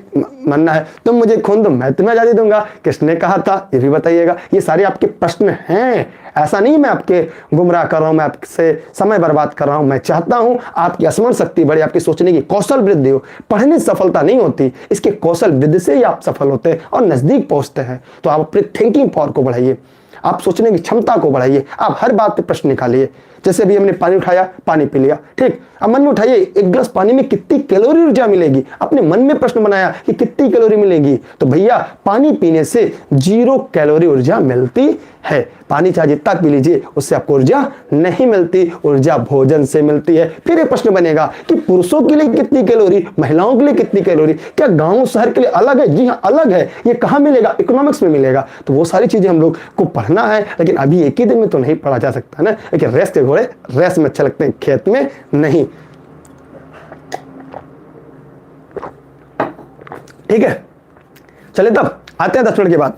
मरना है। तुम मुझे खून दो मैं तुम्हें आजादी दूंगा, किसने कहा था ये भी बताइएगा। ये सारे आपके प्रश्न हैं, ऐसा नहीं मैं आपके गुमराह कर रहा हूं, मैं आपसे समय बर्बाद कर रहा हूं। मैं चाहता हूं आपकी स्मरण शक्ति बढ़े, आपकी सोचने की कौशल वृद्धि हो। पढ़ने से सफलता नहीं होती, इसके कौशल वृद्धि से ही आप सफल होते हैं और नजदीक पहुंचते हैं। तो आप अपनी थिंकिंग पावर को बढ़ाइए, आप सोचने की क्षमता को बढ़ाइए, आप हर बात पे प्रश्न निकालिए। जैसे अभी हमने पानी उठाया, पानी पी लिया, ठीक। अब मन में उठाइए, एक गिलास पानी में कितनी कैलोरी ऊर्जा मिलेगी। अपने मन में प्रश्न बनाया कि कितनी कैलोरी मिलेगी, तो भैया पानी पीने से 0 कैलोरी ऊर्जा मिलती है। पानी चाहे जितना पी लीजिए, उससे आपको ऊर्जा नहीं मिलती, ऊर्जा भोजन से मिलती है। फिर एक प्रश्न बनेगा कि पुरुषों के लिए कितनी कैलोरी, महिलाओं के लिए कितनी कैलोरी, क्या गांव शहर के लिए अलग है? जी हाँ अलग है। ये कहाँ मिलेगा? इकोनॉमिक्स में मिलेगा। तो वो सारी चीजें हम लोग को पढ़ना है, लेकिन अभी एक ही दिन में तो नहीं पढ़ा जा सकता ना। लेकिन रेस के घोड़े रेस में अच्छे लगते हैं, खेत में नहीं। ठीक है, चलिए तब आते हैं 10 मिनट के बाद।